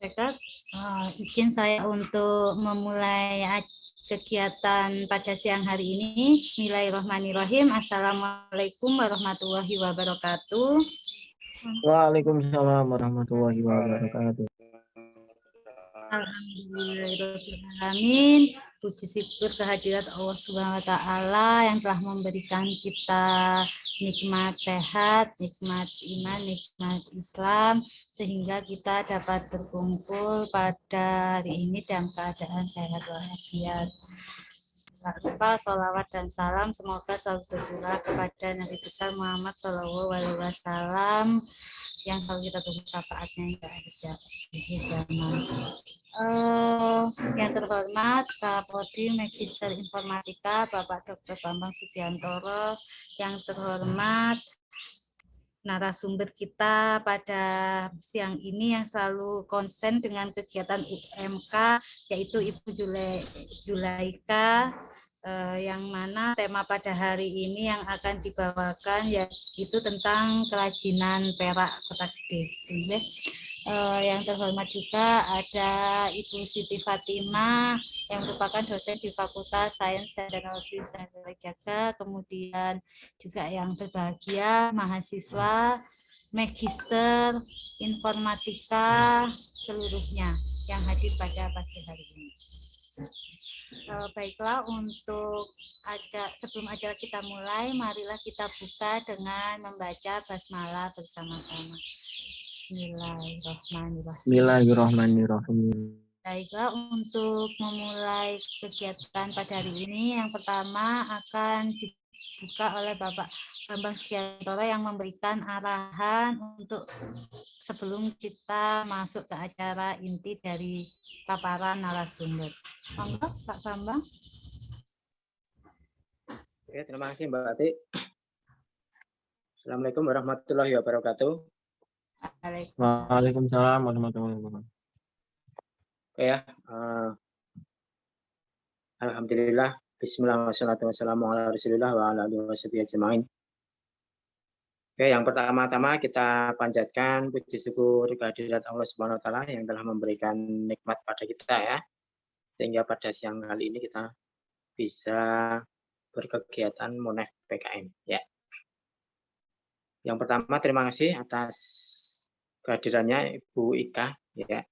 Rekat, izin saya untuk memulai kegiatan pada siang hari ini. Bismillahirrahmanirrahim. Assalamualaikum warahmatullahi wabarakatuh. Waalaikumsalam warahmatullahi wabarakatuh. Alhamdulillahirrahmanirrahim. Puji syukur kehadirat Allah Subhanahu wa Ta'ala yang telah memberikan kita nikmat sehat, nikmat iman, nikmat Islam, sehingga kita dapat berkumpul pada hari ini dalam keadaan sehat walafiat. Tak lupa sholawat dan salam semoga selalu tercurah kepada Nabi besar Muhammad SAW yang selalu kita tunggu syafaatnya hingga akhir zaman. Yang terhormat Kapolri Magister Informatika Bapak Dr. Bambang Subiantoro, yang terhormat narasumber kita pada siang ini yang selalu konsen dengan kegiatan UMK, yaitu Ibu Zulaika, yang mana tema pada hari ini yang akan dibawakan yaitu tentang kerajinan perak Kota Gede. Yang terhormat juga ada Ibu Siti Fatimah yang merupakan dosen di Fakultas Sains dan Teknologi Jaga, kemudian juga yang berbahagia mahasiswa Magister Informatika seluruhnya yang hadir pada pagi hari ini. Baiklah, untuk sebelum acara kita mulai, marilah kita buka dengan membaca basmalah bersama-sama. Bismillahirrahmanirrahim. Baiklah, untuk memulai kegiatan pada hari ini, yang pertama akan dibuka oleh Bapak Bambang Subiantoro yang memberikan arahan untuk sebelum kita masuk ke acara inti dari paparan narasumber. Monggo, Pak Bambang. Oke, terima kasih Mbak Ati. Assalamualaikum warahmatullahi wabarakatuh. Waalaikumsalam warahmatullahi wabarakatuh. Oke ya, alhamdulillah, bismillah wassalatu wassalamu ala rasulillah wa ala alihi washabihi ajmain. Oke, yang pertama-tama kita panjatkan puji syukur kehadirat Allah Subhanahu wa Ta'ala yang telah memberikan nikmat pada kita ya, sehingga pada siang kali ini kita bisa berkegiatan Monef PKM ya. Yang pertama, terima kasih atas kehadirannya Ibu Ika ya,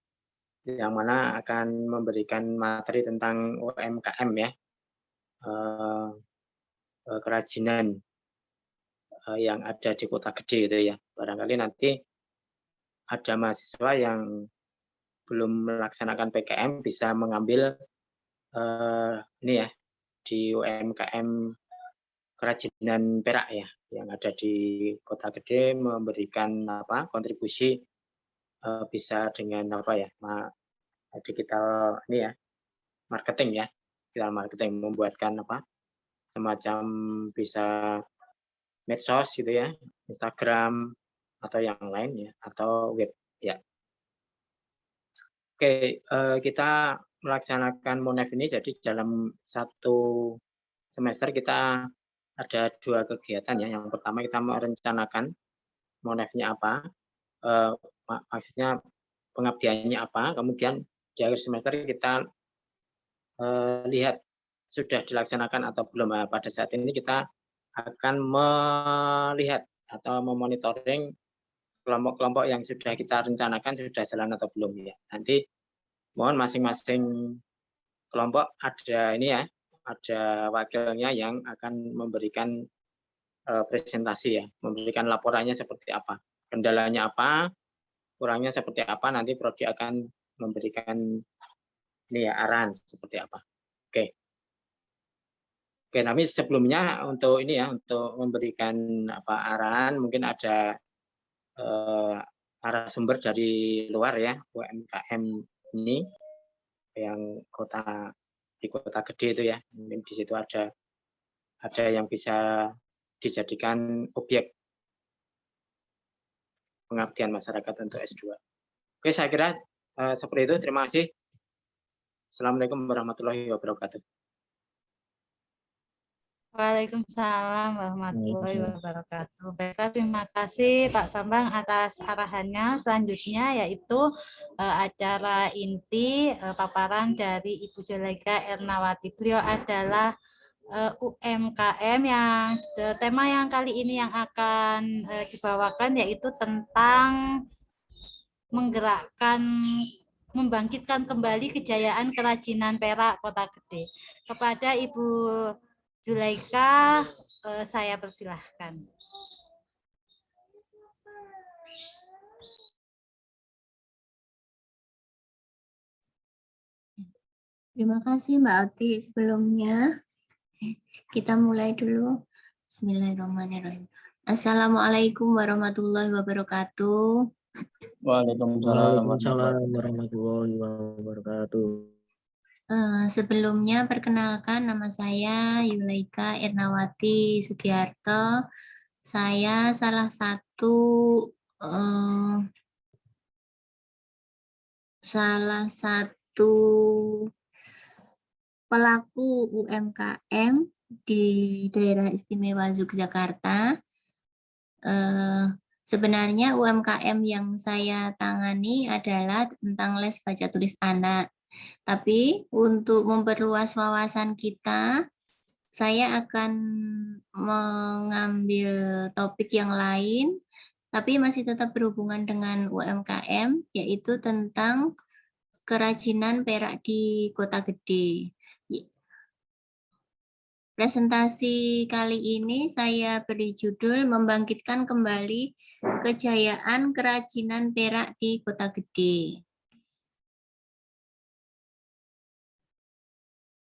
yang mana akan memberikan materi tentang UMKM ya, kerajinan yang ada di Kota Gede itu ya. Barangkali nanti ada mahasiswa yang belum melaksanakan PKM bisa mengambil ini ya, di UMKM kerajinan perak ya, yang ada di Kota Gede, memberikan kontribusi bisa dengan digital ini ya, marketing ya, digital marketing, membuatkan semacam bisa medsos gitu ya, Instagram atau yang lain ya, atau web ya. Oke, kita melaksanakan Monef ini jadi dalam satu semester kita ada 2 kegiatan ya. Yang pertama kita merencanakan Monefnya apa, maksudnya pengabdiannya apa, kemudian di akhir semester kita lihat sudah dilaksanakan atau belum. Nah, pada saat ini kita akan melihat atau memonitoring kelompok-kelompok yang sudah kita rencanakan sudah jalan atau belum ya. Nanti mohon masing-masing kelompok ada ini ya, ada wakilnya yang akan memberikan presentasi ya, memberikan laporannya seperti apa, kendalanya apa, kurangnya seperti apa, nanti prodi akan memberikan ini ya, arahan seperti apa. Oke, tapi sebelumnya untuk ini ya, untuk memberikan arahan, mungkin ada narasumber dari luar ya, UMKM ini yang di Kota Gede itu ya, mungkin di situ ada yang bisa dijadikan objek pengabdian masyarakat untuk S2. Oke, saya kira seperti itu. Terima kasih. Assalamualaikum warahmatullahi wabarakatuh. Waalaikumsalam warahmatullahi wabarakatuh. Baiklah, terima kasih Pak Bambang atas arahannya. Selanjutnya yaitu acara inti paparan dari Ibu Zulaika Ernawati. Beliau adalah UMKM yang tema yang kali ini yang akan dibawakan yaitu tentang membangkitkan kembali kejayaan kerajinan perak Kota Gede. Kepada Ibu Zulaika, saya persilahkan. Terima kasih Mbak Oti. Sebelumnya kita mulai dulu. Bismillahirrahmanirrahim. Assalamualaikum warahmatullahi wabarakatuh. Waalaikumsalam warahmatullahi wabarakatuh. Sebelumnya perkenalkan, nama saya Yulaika Ernawati Sugiarto. Saya salah satu pelaku UMKM di Daerah Istimewa Yogyakarta. Sebenarnya UMKM yang saya tangani adalah tentang les baca tulis anak. Tapi untuk memperluas wawasan kita, saya akan mengambil topik yang lain, tapi masih tetap berhubungan dengan UMKM, yaitu tentang kerajinan perak di Kota Gede. Presentasi kali ini saya beri judul Membangkitkan Kembali Kejayaan Kerajinan Perak di Kota Gede.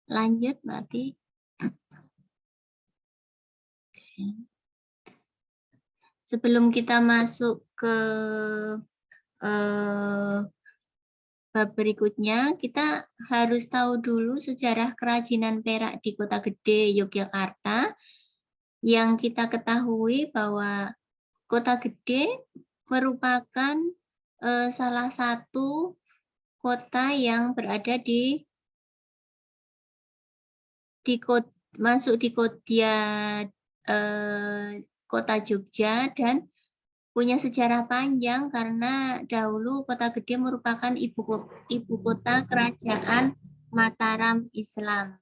Lanjut, Mbak Ati. Sebelum kita masuk ke bab berikutnya, kita harus tahu dulu sejarah kerajinan perak di Kota Gede, Yogyakarta. Yang kita ketahui bahwa Kota Gede merupakan salah satu kota yang berada masuk di kota Jogja dan punya sejarah panjang karena dahulu Kota Gede merupakan ibu kota kerajaan Mataram Islam.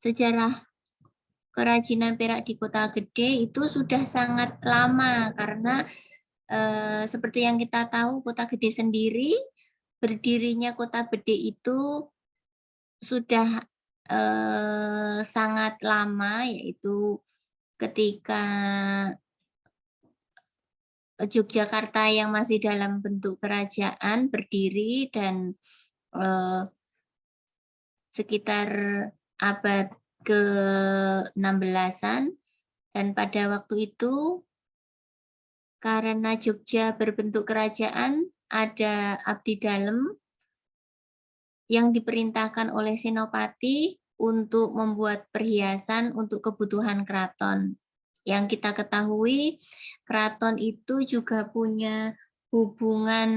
Sejarah kerajinan perak di Kota Gede itu sudah sangat lama karena seperti yang kita tahu Kota Gede sendiri, berdirinya Kota Gede itu sudah sangat lama, yaitu ketika Yogyakarta yang masih dalam bentuk kerajaan berdiri dan sekitar abad ke-16-an, dan pada waktu itu karena Jogja berbentuk kerajaan, ada abdi dalem yang diperintahkan oleh Senopati untuk membuat perhiasan untuk kebutuhan keraton. Yang kita ketahui, keraton itu juga punya hubungan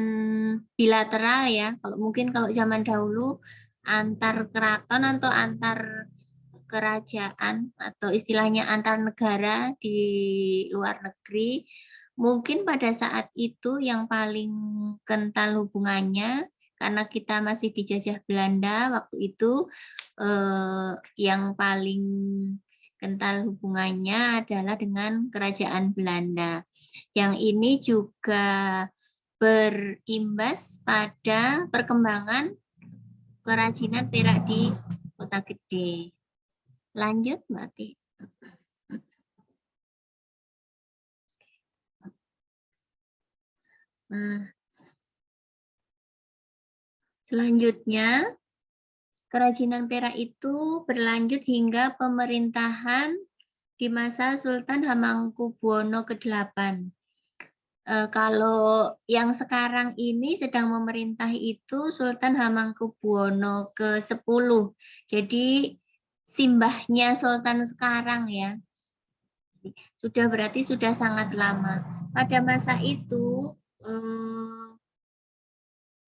bilateral ya. Mungkin kalau zaman dahulu antar keraton atau antar kerajaan atau istilahnya antar negara di luar negeri, mungkin pada saat itu yang paling kental hubungannya karena kita masih dijajah Belanda waktu itu, yang paling kental hubungannya adalah dengan kerajaan Belanda. Yang ini juga berimbas pada perkembangan kerajinan perak di Kota Gede. Lanjut, Mbak Ati. Nah, selanjutnya, kerajinan perak itu berlanjut hingga pemerintahan di masa Sultan Hamengkubuwono ke-8. Kalau yang sekarang ini sedang memerintah itu Sultan Hamengkubuwono ke-10. Jadi simbahnya Sultan sekarang ya. Berarti sudah sangat lama. Pada masa itu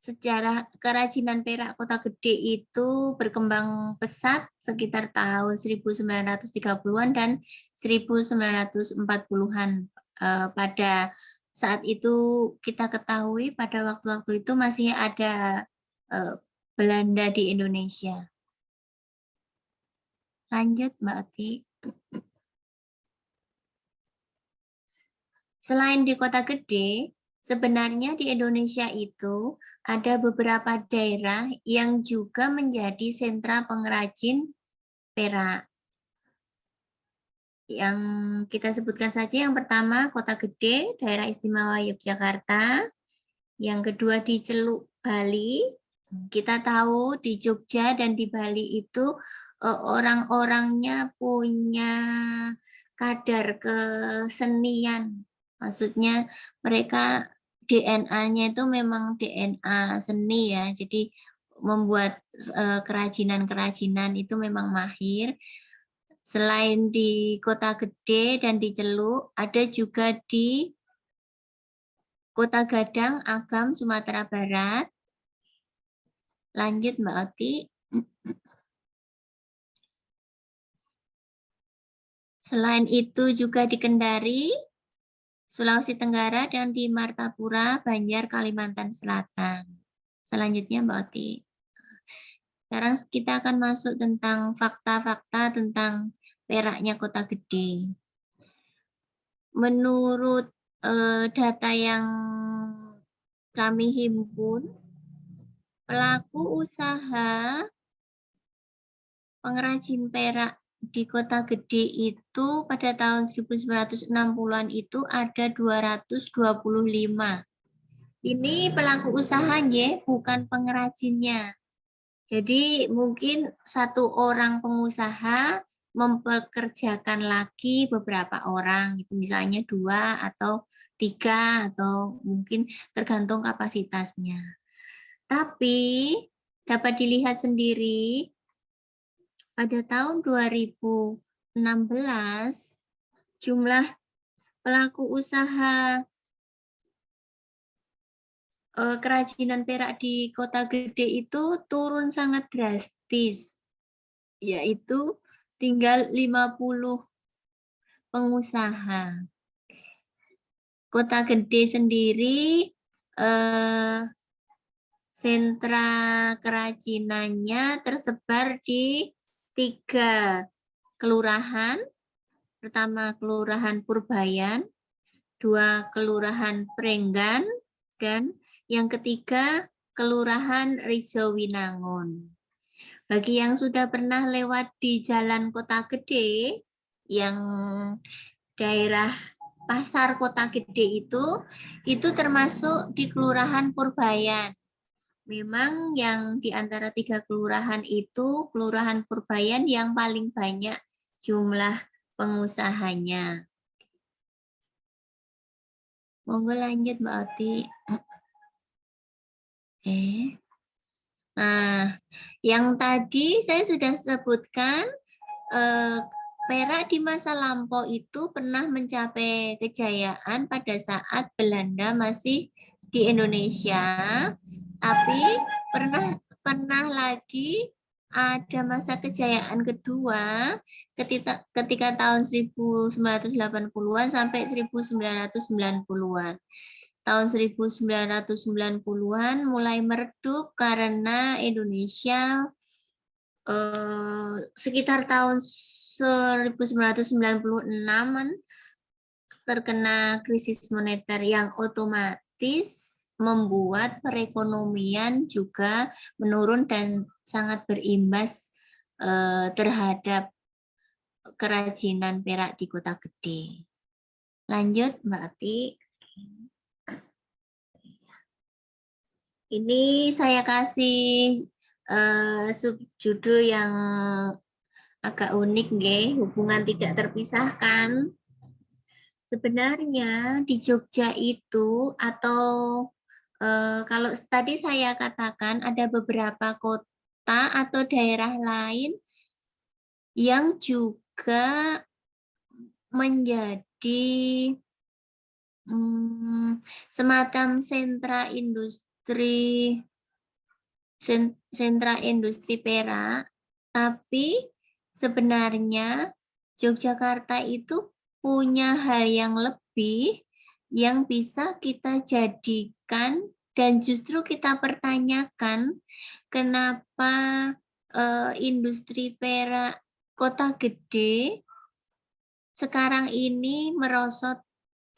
sejarah kerajinan perak Kota Gede itu berkembang pesat sekitar tahun 1930-an dan 1940-an. Pada saat itu kita ketahui pada waktu-waktu itu masih ada Belanda di Indonesia. Lanjut, Mbak Ati. Selain di Kota Gede, sebenarnya di Indonesia itu ada beberapa daerah yang juga menjadi sentra pengrajin perak. Yang kita sebutkan saja yang pertama Kota Gede, Daerah Istimewa Yogyakarta. Yang kedua di Celuk, Bali. Kita tahu di Jogja dan di Bali itu orang-orangnya punya kadar kesenian. Maksudnya mereka DNA-nya itu memang DNA seni ya. Jadi membuat kerajinan-kerajinan itu memang mahir. Selain di Kota Gede dan di Celuk, ada juga di Kota Gadang, Agam, Sumatera Barat. Lanjut Mbak Oti. Selain itu juga di Kendari, Sulawesi Tenggara, dan di Martapura, Banjar, Kalimantan Selatan. Selanjutnya Mbak Oti. Sekarang kita akan masuk tentang fakta-fakta tentang peraknya Kota Gede. Menurut data yang kami himpun, pelaku usaha pengrajin perak di Kota Gede itu pada tahun 1960-an itu ada 225. Ini pelaku usahanya, bukan pengrajinnya. Jadi mungkin satu orang pengusaha mempekerjakan lagi beberapa orang, itu misalnya 2 atau 3 atau mungkin tergantung kapasitasnya. Tapi dapat dilihat sendiri pada tahun 2016 jumlah pelaku usaha kerajinan perak di Kota Gede itu turun sangat drastis, yaitu tinggal 50 pengusaha. Kota Gede sendiri sentra kerajinannya tersebar di 3 kelurahan. Pertama Kelurahan Purbayan, 2 Kelurahan Prenggan, dan yang ketiga Kelurahan Rijowinangun. Bagi yang sudah pernah lewat di Jalan Kota Gede, yang daerah Pasar Kota Gede itu termasuk di Kelurahan Purbayan. Memang yang di antara 3 kelurahan itu, Kelurahan Purbayan yang paling banyak jumlah pengusahanya. Monggo lanjut Mbak Oti. Nah, yang tadi saya sudah sebutkan, perak di masa lampau itu pernah mencapai kejayaan pada saat Belanda masih di Indonesia, tapi pernah lagi ada masa kejayaan kedua ketika tahun 1980-an sampai 1990-an. Tahun 1990-an mulai meredup karena Indonesia sekitar tahun 1996-an terkena krisis moneter yang otomatis membuat perekonomian juga menurun dan sangat berimbas terhadap kerajinan perak di Kota Gede. Lanjut Mbak Ati. Ini saya kasih subjudul yang agak unik, hubungan tidak terpisahkan. Sebenarnya di Jogja itu atau kalau tadi saya katakan ada beberapa kota atau daerah lain yang juga menjadi semacam sentra industri sentra industri perak, tapi sebenarnya Yogyakarta itu punya hal yang lebih yang bisa kita jadikan dan justru kita pertanyakan kenapa industri perak Kota Gede sekarang ini merosot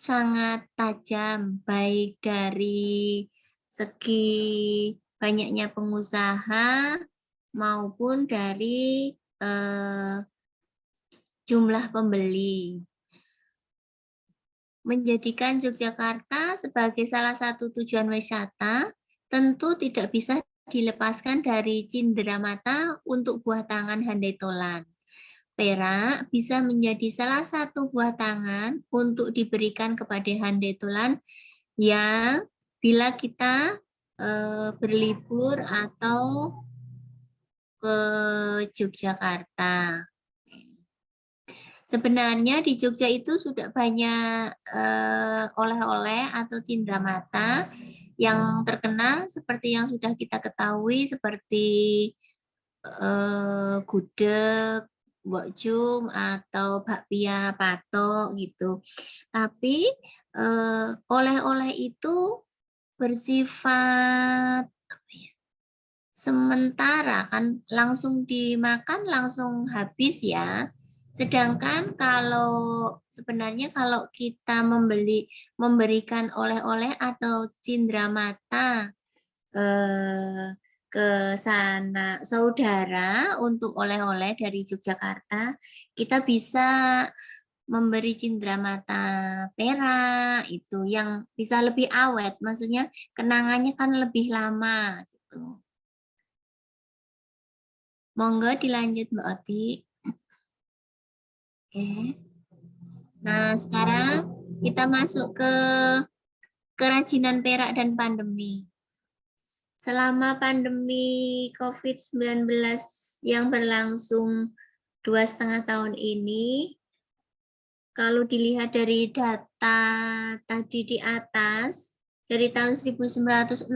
sangat tajam, baik dari segi banyaknya pengusaha maupun dari jumlah pembeli. Menjadikan Yogyakarta sebagai salah satu tujuan wisata tentu tidak bisa dilepaskan dari cindera mata untuk buah tangan handai tolan. Perak bisa menjadi salah satu buah tangan untuk diberikan kepada handai tolan yang bila kita berlibur atau ke Yogyakarta. Sebenarnya di Jogja itu sudah banyak oleh-oleh atau cindera mata yang terkenal seperti yang sudah kita ketahui seperti gudeg, bokjum atau bakpia patok gitu. Tapi oleh-oleh itu bersifat sementara, kan langsung dimakan langsung habis ya. Sedangkan sebenarnya kalau kita memberikan oleh-oleh atau cindera mata ke sana saudara untuk oleh-oleh dari Yogyakarta, kita bisa memberi cindera mata perak itu yang bisa lebih awet, maksudnya kenangannya kan lebih lama gitu. Monggo dilanjut Mbak Oti. Oke. Nah, sekarang kita masuk ke kerajinan perak dan pandemi. Selama pandemi COVID-19 yang berlangsung 2,5 tahun ini, kalau dilihat dari data tadi di atas, dari tahun 1960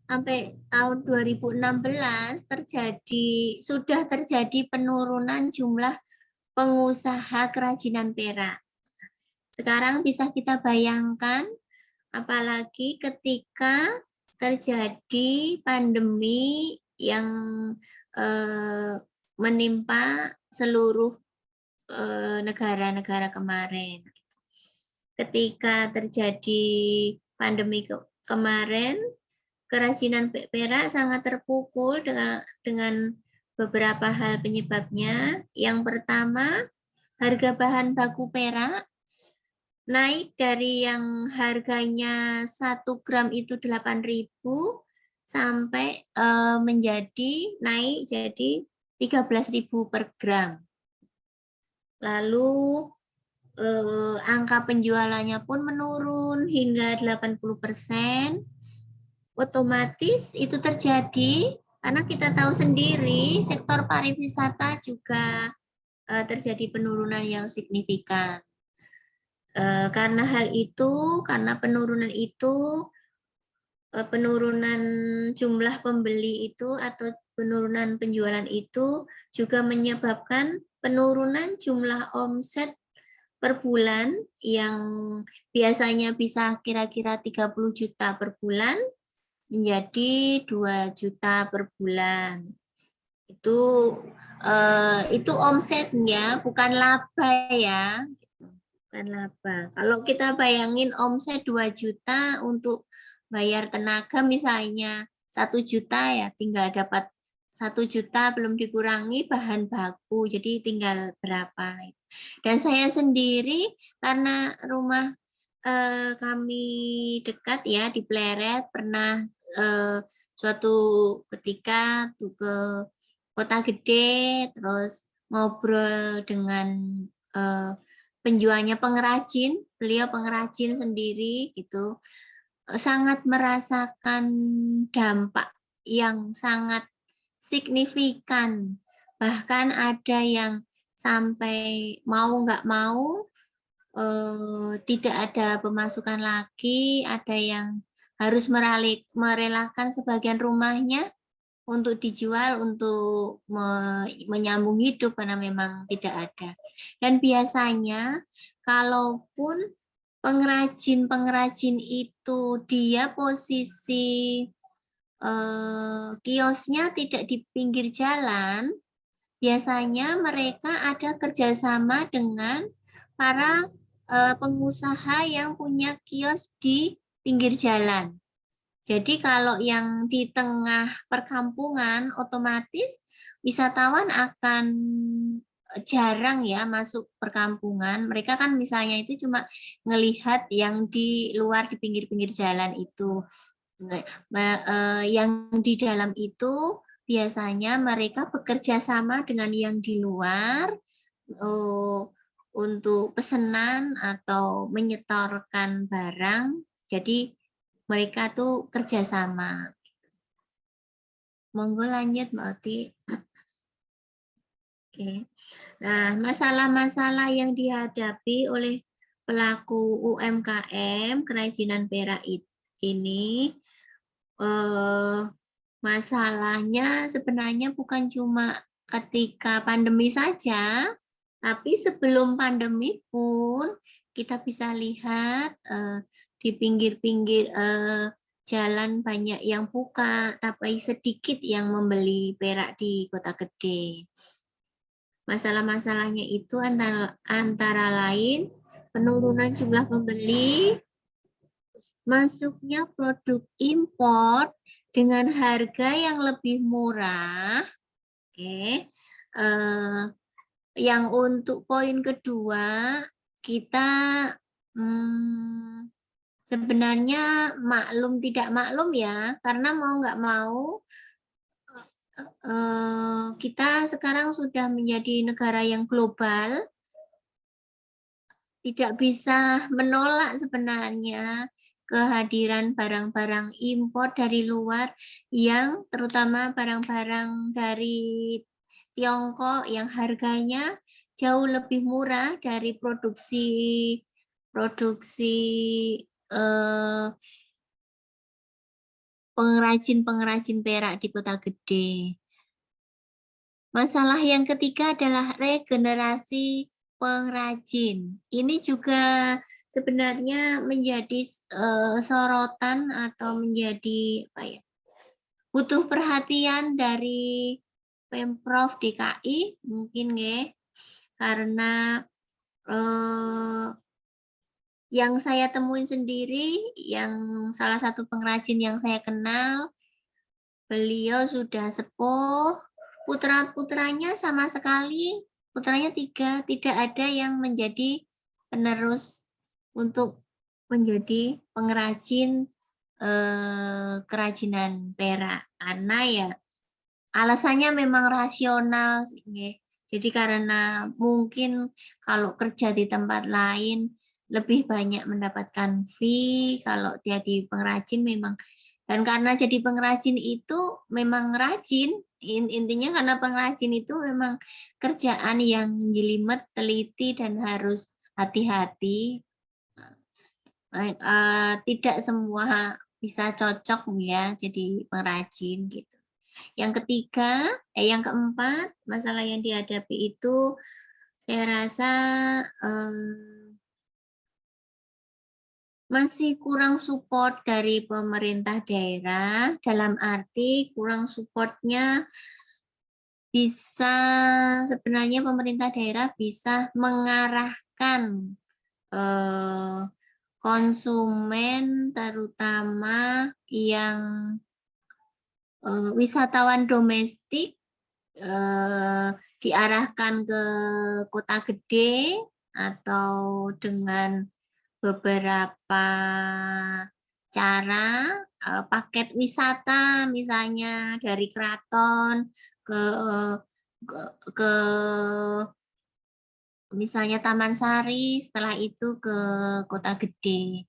sampai tahun 2016 sudah terjadi penurunan jumlah pengusaha kerajinan perak. Sekarang bisa kita bayangkan, apalagi ketika terjadi pandemi yang menimpa seluruh negara-negara kemarin. Ketika terjadi pandemi kemarin, kerajinan perak sangat terpukul dengan beberapa hal penyebabnya. Yang pertama, harga bahan baku perak naik dari yang harganya 1 gram itu 8.000 sampai naik jadi 13.000 per gram. Lalu angka penjualannya pun menurun hingga 80%. Otomatis itu terjadi karena kita tahu sendiri sektor pariwisata juga terjadi penurunan yang signifikan. Karena penurunan jumlah pembeli itu atau penurunan penjualan itu juga menyebabkan penurunan jumlah omset per bulan yang biasanya bisa kira-kira 30 juta per bulan menjadi 2 juta per bulan. Itu omsetnya, bukan laba ya. Bukan laba. Kalau kita bayangin omset 2 juta untuk bayar tenaga misalnya 1 juta ya, tinggal dapat 1 juta belum dikurangi bahan baku, jadi tinggal berapa. Dan saya sendiri karena rumah kami dekat ya di Pleret, pernah suatu ketika tuh ke Kota Gede, terus ngobrol dengan penjualnya pengrajin, beliau pengrajin sendiri gitu, sangat merasakan dampak yang sangat signifikan. Bahkan ada yang sampai mau nggak mau tidak ada pemasukan lagi, ada yang harus merelakan sebagian rumahnya untuk dijual untuk menyambung hidup karena memang tidak ada. Dan biasanya kalaupun pengrajin itu dia posisi kiosnya tidak di pinggir jalan, biasanya mereka ada kerjasama dengan para pengusaha yang punya kios di pinggir jalan. Jadi kalau yang di tengah perkampungan, otomatis wisatawan akan jarang ya masuk perkampungan. Mereka kan misalnya itu cuma ngelihat yang di luar di pinggir-pinggir jalan itu. Yang di dalam itu biasanya mereka bekerja sama dengan yang di luar untuk pesanan atau menyetorkan barang. Jadi mereka tuh kerjasama. Monggo lanjut Mbak Oti. Oke. Nah, masalah-masalah yang dihadapi oleh pelaku UMKM kerajinan perak ini, masalahnya sebenarnya bukan cuma ketika pandemi saja, tapi sebelum pandemi pun kita bisa lihat di pinggir-pinggir jalan banyak yang buka, tapi sedikit yang membeli perak di kota gede. Masalah-masalahnya itu antara lain penurunan jumlah pembeli, masuknya produk impor dengan harga yang lebih murah. Oke. Yang untuk poin kedua, kita sebenarnya maklum tidak maklum ya, karena mau nggak mau kita sekarang sudah menjadi negara yang global, tidak bisa menolak sebenarnya kehadiran barang-barang impor dari luar yang terutama barang-barang dari Tiongkok yang harganya jauh lebih murah dari produksi pengrajin perak di kota gede. Masalah yang ketiga adalah regenerasi pengrajin. Ini juga sebenarnya menjadi sorotan atau menjadi butuh perhatian dari Pemprov DKI mungkin ya, karena yang saya temuin sendiri, yang salah satu pengrajin yang saya kenal, beliau sudah sepuh, putra-putranya sama sekali, putranya 3, tidak ada yang menjadi penerus untuk menjadi pengrajin kerajinan perak. Karena ya alasannya memang rasional. Jadi karena mungkin kalau kerja di tempat lain lebih banyak mendapatkan fee, kalau dia di pengrajin memang, dan karena jadi pengrajin itu memang rajin, intinya karena pengrajin itu memang kerjaan yang jelimet, teliti, dan harus hati-hati. Tidak semua bisa cocok ya jadi pengrajin gitu. Yang ketiga, yang keempat, masalah yang dihadapi itu saya rasa masih kurang support dari pemerintah daerah, dalam arti kurang supportnya bisa, sebenarnya pemerintah daerah bisa mengarahkan konsumen terutama yang wisatawan domestik diarahkan ke kota gede atau dengan beberapa cara paket wisata misalnya dari keraton ke misalnya Taman Sari, setelah itu ke kota gede.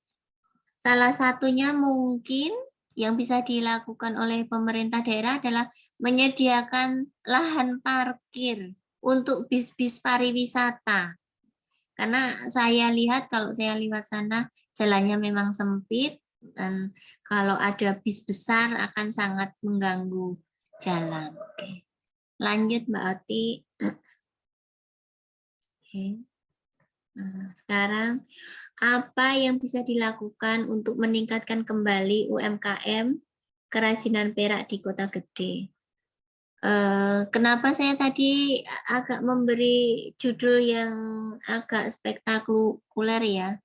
Salah satunya mungkin yang bisa dilakukan oleh pemerintah daerah adalah menyediakan lahan parkir untuk bis-bis pariwisata. Karena saya lihat kalau saya lewat sana jalannya memang sempit, Dan kalau ada bis besar akan sangat mengganggu jalan. Oke. Lanjut Mbak Oti. Oke. Nah, sekarang apa yang bisa dilakukan untuk meningkatkan kembali UMKM kerajinan perak di kota gede? Kenapa saya tadi agak memberi judul yang agak spektakuler ya,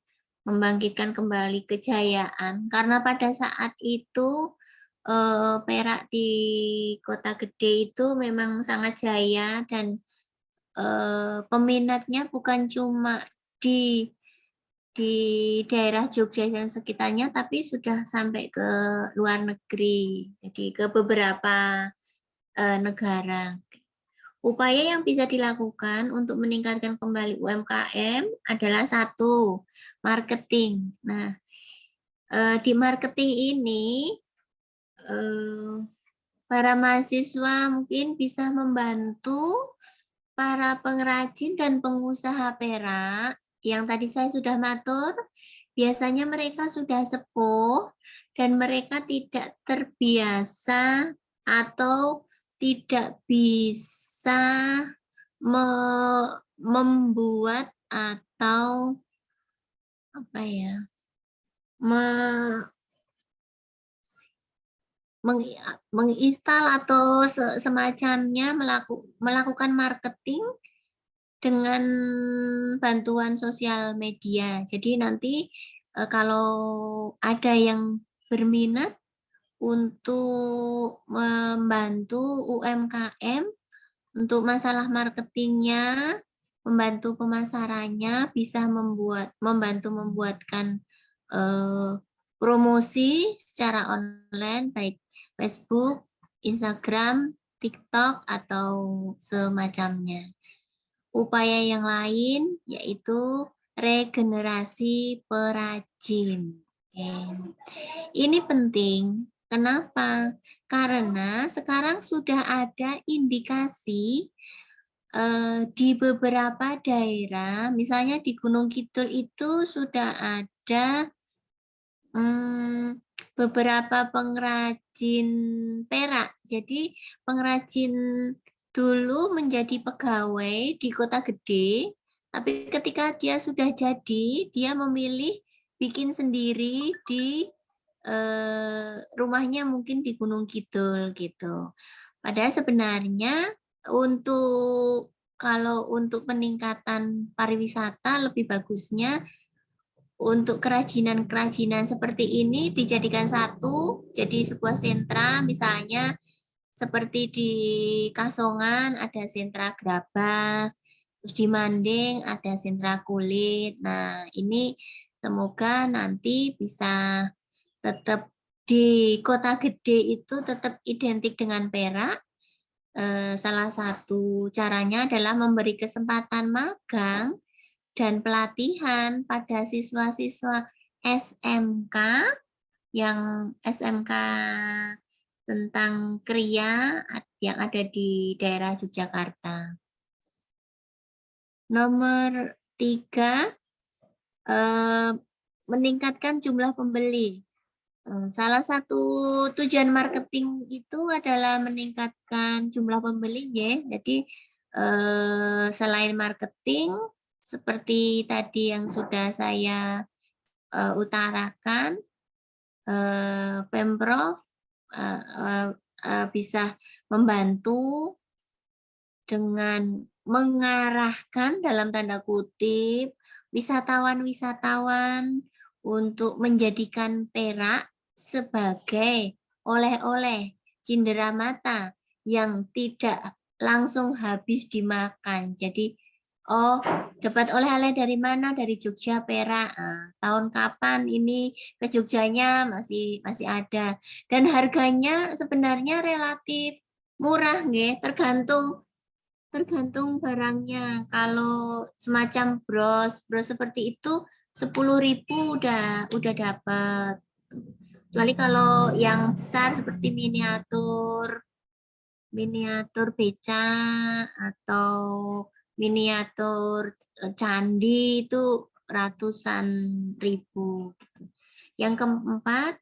membangkitkan kembali kejayaan, karena pada saat itu perak di kota gede itu memang sangat jaya dan peminatnya bukan cuma di daerah Jogja dan sekitarnya, tapi sudah sampai ke luar negeri, jadi ke beberapa negara. Upaya yang bisa dilakukan untuk meningkatkan kembali UMKM adalah satu, marketing. Nah, di marketing ini para mahasiswa mungkin bisa membantu para pengrajin dan pengusaha perak yang tadi saya sudah matur, biasanya mereka sudah sepuh dan mereka tidak terbiasa atau tidak bisa membuat atau apa ya, menginstal atau semacamnya melakukan marketing dengan bantuan sosial media. Jadi nanti kalau ada yang berminat untuk membantu UMKM untuk masalah marketingnya, membantu pemasarannya, bisa membantu membuatkan promosi secara online baik Facebook, Instagram, TikTok atau semacamnya. Upaya yang lain yaitu regenerasi perajin. Ini penting. Kenapa? Karena sekarang sudah ada indikasi di beberapa daerah, misalnya di Gunung Kidul itu sudah ada beberapa pengrajin perak. Jadi pengrajin dulu menjadi pegawai di kota gede, tapi ketika dia sudah jadi, dia memilih bikin sendiri di rumahnya mungkin di Gunung Kidul gitu. Padahal sebenarnya kalau untuk peningkatan pariwisata lebih bagusnya untuk kerajinan-kerajinan seperti ini dijadikan satu, jadi sebuah sentra, misalnya seperti di Kasongan ada sentra gerabah, terus di Manding ada sentra kulit. Nah, ini semoga nanti bisa tetap di kota gede itu tetap identik dengan perak. Salah satu caranya adalah memberi kesempatan magang dan pelatihan pada siswa-siswa SMK yang SMK tentang kriya yang ada di daerah Yogyakarta. Nomor 3, meningkatkan jumlah pembeli. Salah satu tujuan marketing itu adalah meningkatkan jumlah pembeli, ya. Jadi selain marketing, seperti tadi yang sudah saya utarakan, Pemprov bisa membantu dengan mengarahkan dalam tanda kutip wisatawan-wisatawan untuk menjadikan perak sebagai oleh-oleh cindera mata yang tidak langsung habis dimakan. Jadi, oh, dapat oleh-oleh dari mana? Dari Jogja, Perak. Nah, tahun kapan ini ke Jogjanya masih ada. Dan harganya sebenarnya relatif murah, nggih, tergantung barangnya. Kalau semacam bros seperti itu 10.000 udah dapat. Kecuali kalau yang besar seperti miniatur beca atau miniatur candi itu ratusan ribu. Yang keempat,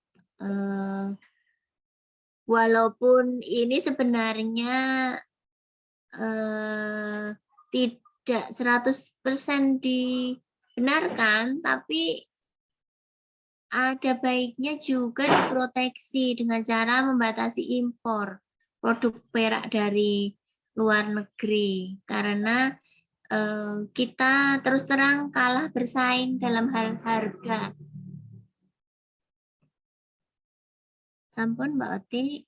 walaupun ini sebenarnya tidak 100% dibenarkan, tapi ada baiknya juga diproteksi dengan cara membatasi impor produk perak dari luar negeri, karena kita terus terang kalah bersaing dalam hal harga. Sampun Mbak Oti.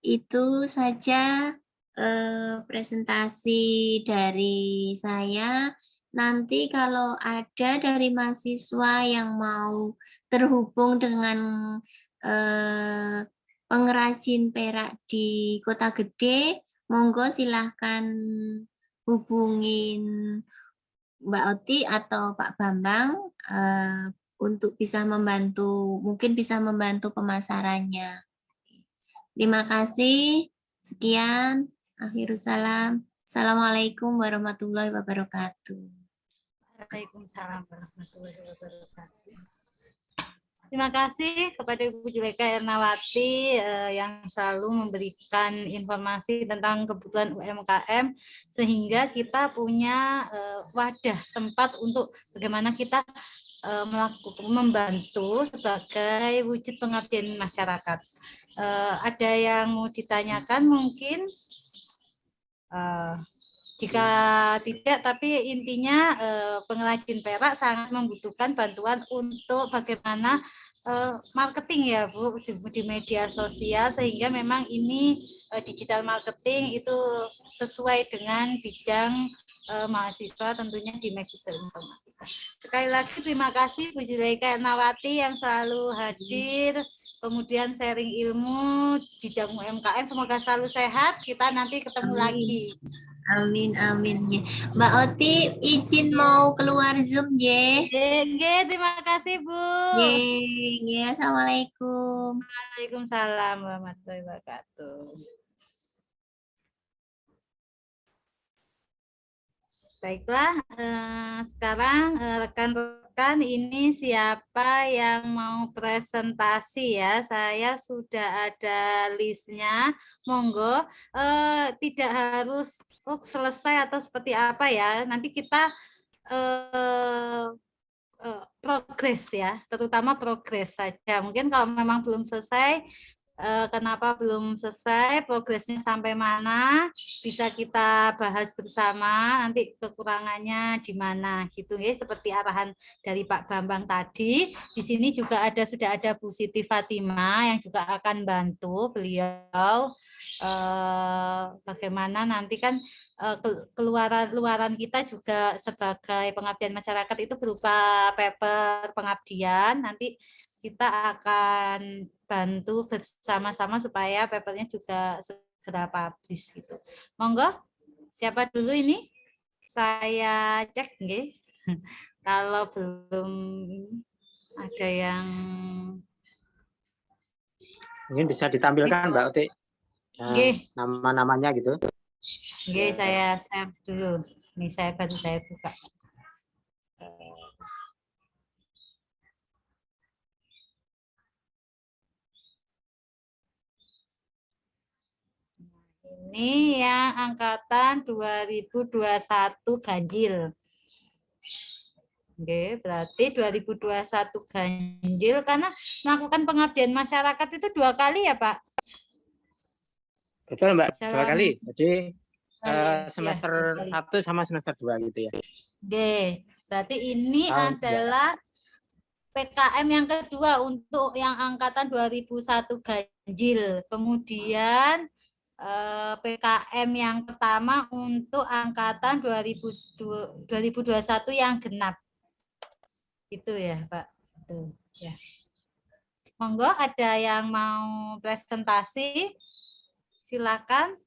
Itu saja presentasi dari saya. Nanti kalau ada dari mahasiswa yang mau terhubung dengan pengrajin perak di Kota Gede, monggo silahkan hubungin Mbak Oti atau Pak Bambang untuk bisa membantu, mungkin bisa membantu pemasarannya. Terima kasih. Sekian. Akhirus salam. Assalamualaikum warahmatullahi wabarakatuh. Waalaikumsalam warahmatullahi wabarakatuh. Terima kasih kepada Ibu Juleka Ernawati yang selalu memberikan informasi tentang kebutuhan UMKM sehingga kita punya wadah tempat untuk bagaimana kita membantu sebagai wujud pengabdian masyarakat. Ada yang mau ditanyakan mungkin? Jika tidak, tapi intinya pengrajin perak sangat membutuhkan bantuan untuk bagaimana marketing ya Bu di media sosial, sehingga memang ini digital marketing itu sesuai dengan bidang mahasiswa tentunya di Magister Informatika. Sekali lagi terima kasih Bu Juleka Ernawati yang selalu hadir, kemudian sharing ilmu bidang UMKM, semoga selalu sehat, kita nanti ketemu lagi. Amin, amin. Mbak Oti izin mau keluar Zoom, ya. Terima kasih, Bu. Assalamualaikum. Waalaikumsalam warahmatullahi wabarakatuh. Baiklah, sekarang rekan-rekan ini siapa yang mau presentasi ya? Saya sudah ada listnya. Monggo, tidak harus selesai atau seperti apa ya. Nanti kita progres ya, terutama progres saja. Mungkin kalau memang belum selesai, kenapa belum selesai, progresnya sampai mana, bisa kita bahas bersama, nanti kekurangannya di mana gitu ya, seperti arahan dari Pak Bambang tadi. Di sini juga sudah ada Bu Siti Fatima yang juga akan bantu beliau bagaimana nanti kan keluaran kita juga sebagai pengabdian masyarakat itu berupa paper pengabdian. Nanti kita akan bantu bersama-sama supaya papernya juga segera publish gitu. Monggo, siapa dulu ini? Saya cek nggih. Kalau belum ada yang mungkin bisa ditampilkan Mbak Oti nama-namanya gitu. Oke, saya share dulu. Ini saya buka. Ini yang angkatan 2021 ganjil. Oke, berarti 2021 ganjil karena melakukan pengabdian masyarakat itu 2 kali ya, Pak? Betul, Mbak, 2 kali. Jadi semester ya, 1 sama semester 2 gitu ya. Oke, berarti ini adalah PKM yang kedua untuk yang angkatan 2001 ganjil. Kemudian PKM yang pertama untuk angkatan 2021 yang genap. Itu ya, Pak. Itu ya. Monggo ada yang mau presentasi? Silakan.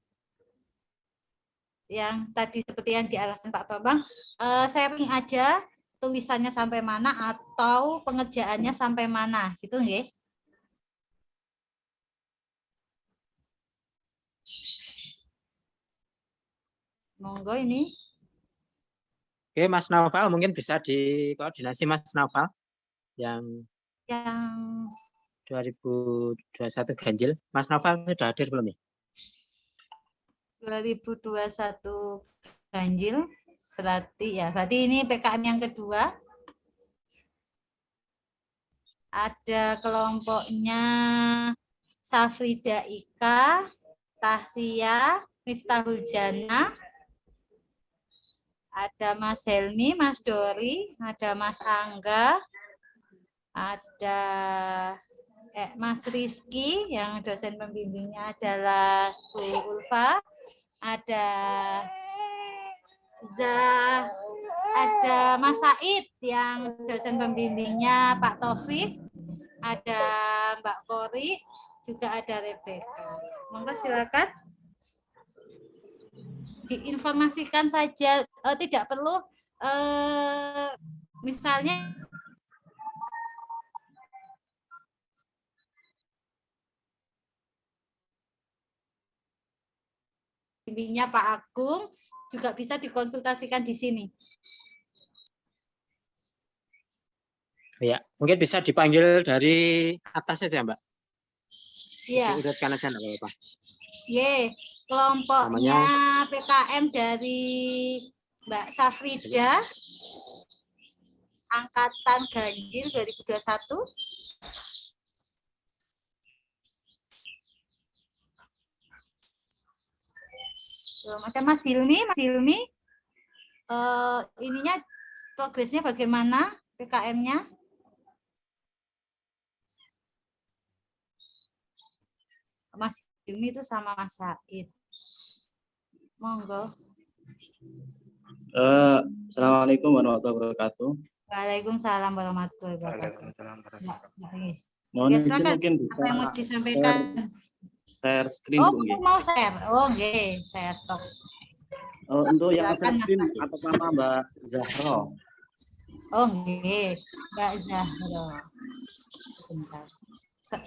Yang tadi seperti yang diarahkan Pak Bambang, sharing aja tulisannya sampai mana atau pengerjaannya sampai mana, gitu nggih? Monggo ini. Oke, Mas Naufal mungkin bisa dikoordinasi Mas Naufal. yang Yang 2021 ganjil. Mas Novel sudah hadir belum ya? 2021 ganjil berarti ini PKM yang kedua. Ada kelompoknya Safrida Ika, Tahsia, Miftahul Jannah, ada Mas Helmi, Mas Dori, ada Mas Angga, ada Mas Rizky yang dosen pembimbingnya adalah Bu Ulfa, ada ada Mas Said yang dosen pembimbingnya Pak Taufik, ada Mbak Kori, juga ada Rebecca. Monggo silakan diinformasikan saja, tidak perlu misalnya pembimbingnya Pak Agung juga bisa dikonsultasikan di sini. Ya, mungkin bisa dipanggil dari atas saja, Mbak. Iya. Diurutkan aja enggak apa-apa. Kelompoknya PKM dari Mbak Safrida, angkatan ganjil 2021. Ada Mas Hilmi, ininya progresnya bagaimana PKM-nya? Mas Hilmi itu sama Mas Said. Monggo. Assalamualaikum warahmatullahi wabarakatuh. Waalaikumsalam warahmatullahi wabarakatuh. Mohon izin mungkin bisa apa yang mau disampaikan? Share screen, Oh, Bu. mau share. Oh, nggih, saya stop. Untuk yang share Silakan, screen Mas. atas nama Mbak Zahro. Oh, nggih, Mbak Zahro. Bentar.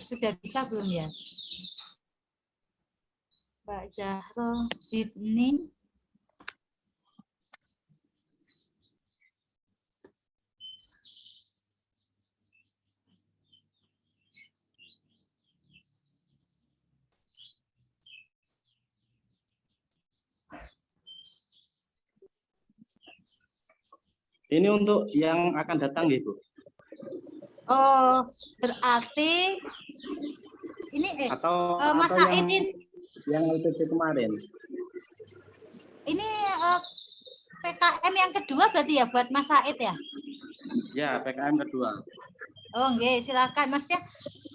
Sudah bisa belum ya? Mbak Zahro, Sydney. Ini untuk yang akan datang, Ibu. Oh, berarti ini atau Mas atau Said yang LPP kemarin. Ini PKM yang kedua berarti ya buat Mas Said ya? Ya, PKM kedua. Oh, nggih, silakan. Maksudnya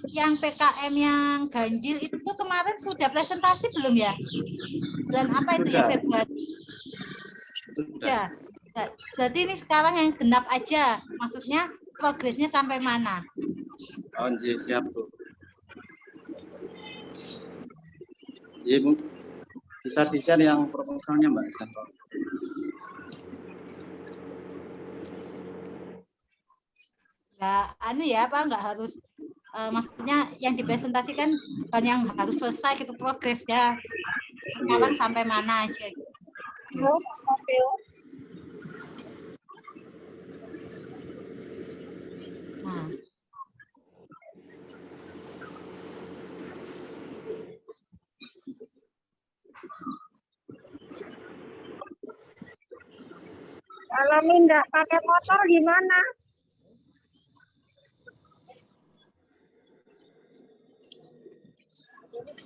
yang PKM yang ganjil itu kemarin sudah presentasi belum ya? Bulan apa itu ya, Februari? Sudah. Jadi ini sekarang yang genap aja. Maksudnya progresnya sampai mana? Oh, siap, Bu. Jadi, Bu, bisa di-share yang proposalnya, Mbak Santo. Ya, Pak, nggak harus maksudnya yang dipresentasikan bukan yang harus selesai gitu progresnya. Sekarang sampai mana aja. Nah. Kalau mindah pakai motor gimana?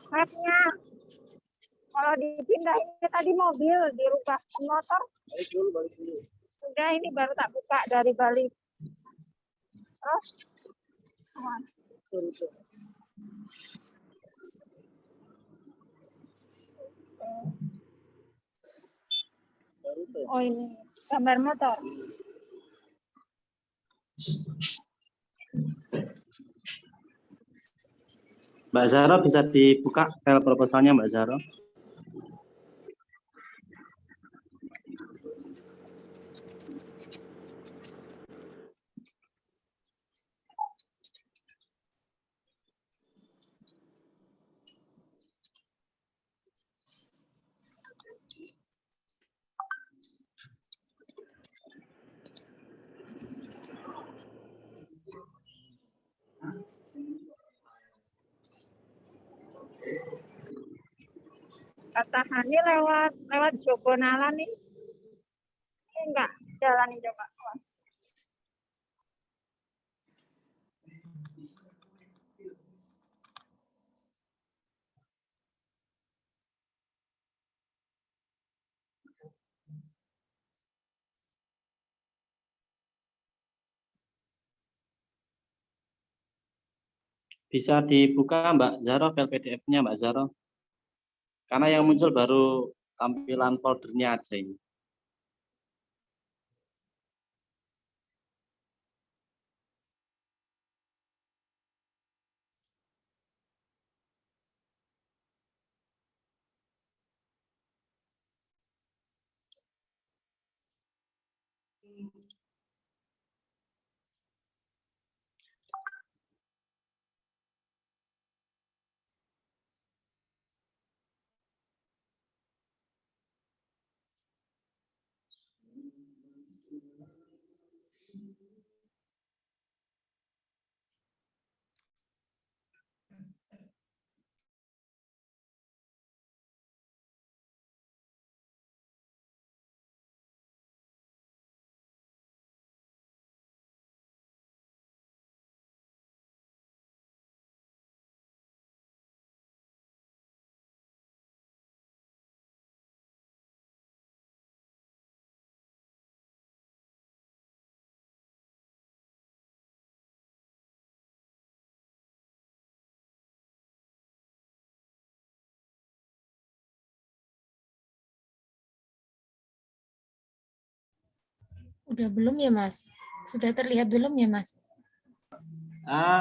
Mapnya. Kalau dipindah ini tadi mobil, dirubah motor. Udah ini baru tak buka dari Bali. Oh. Oh ini gambar motor. Mbak Zahra bisa dibuka file proposalnya, Mbak Zahra. Kata Hani lewat Jogonala nih. Ini enggak jalan nih coba, Mas. Bisa dibuka Mbak Zaro file PDF-nya Mbak Zaro. Karena yang muncul baru tampilan foldernya aja ini. Udah belum ya, Mas? Sudah terlihat belum ya, Mas?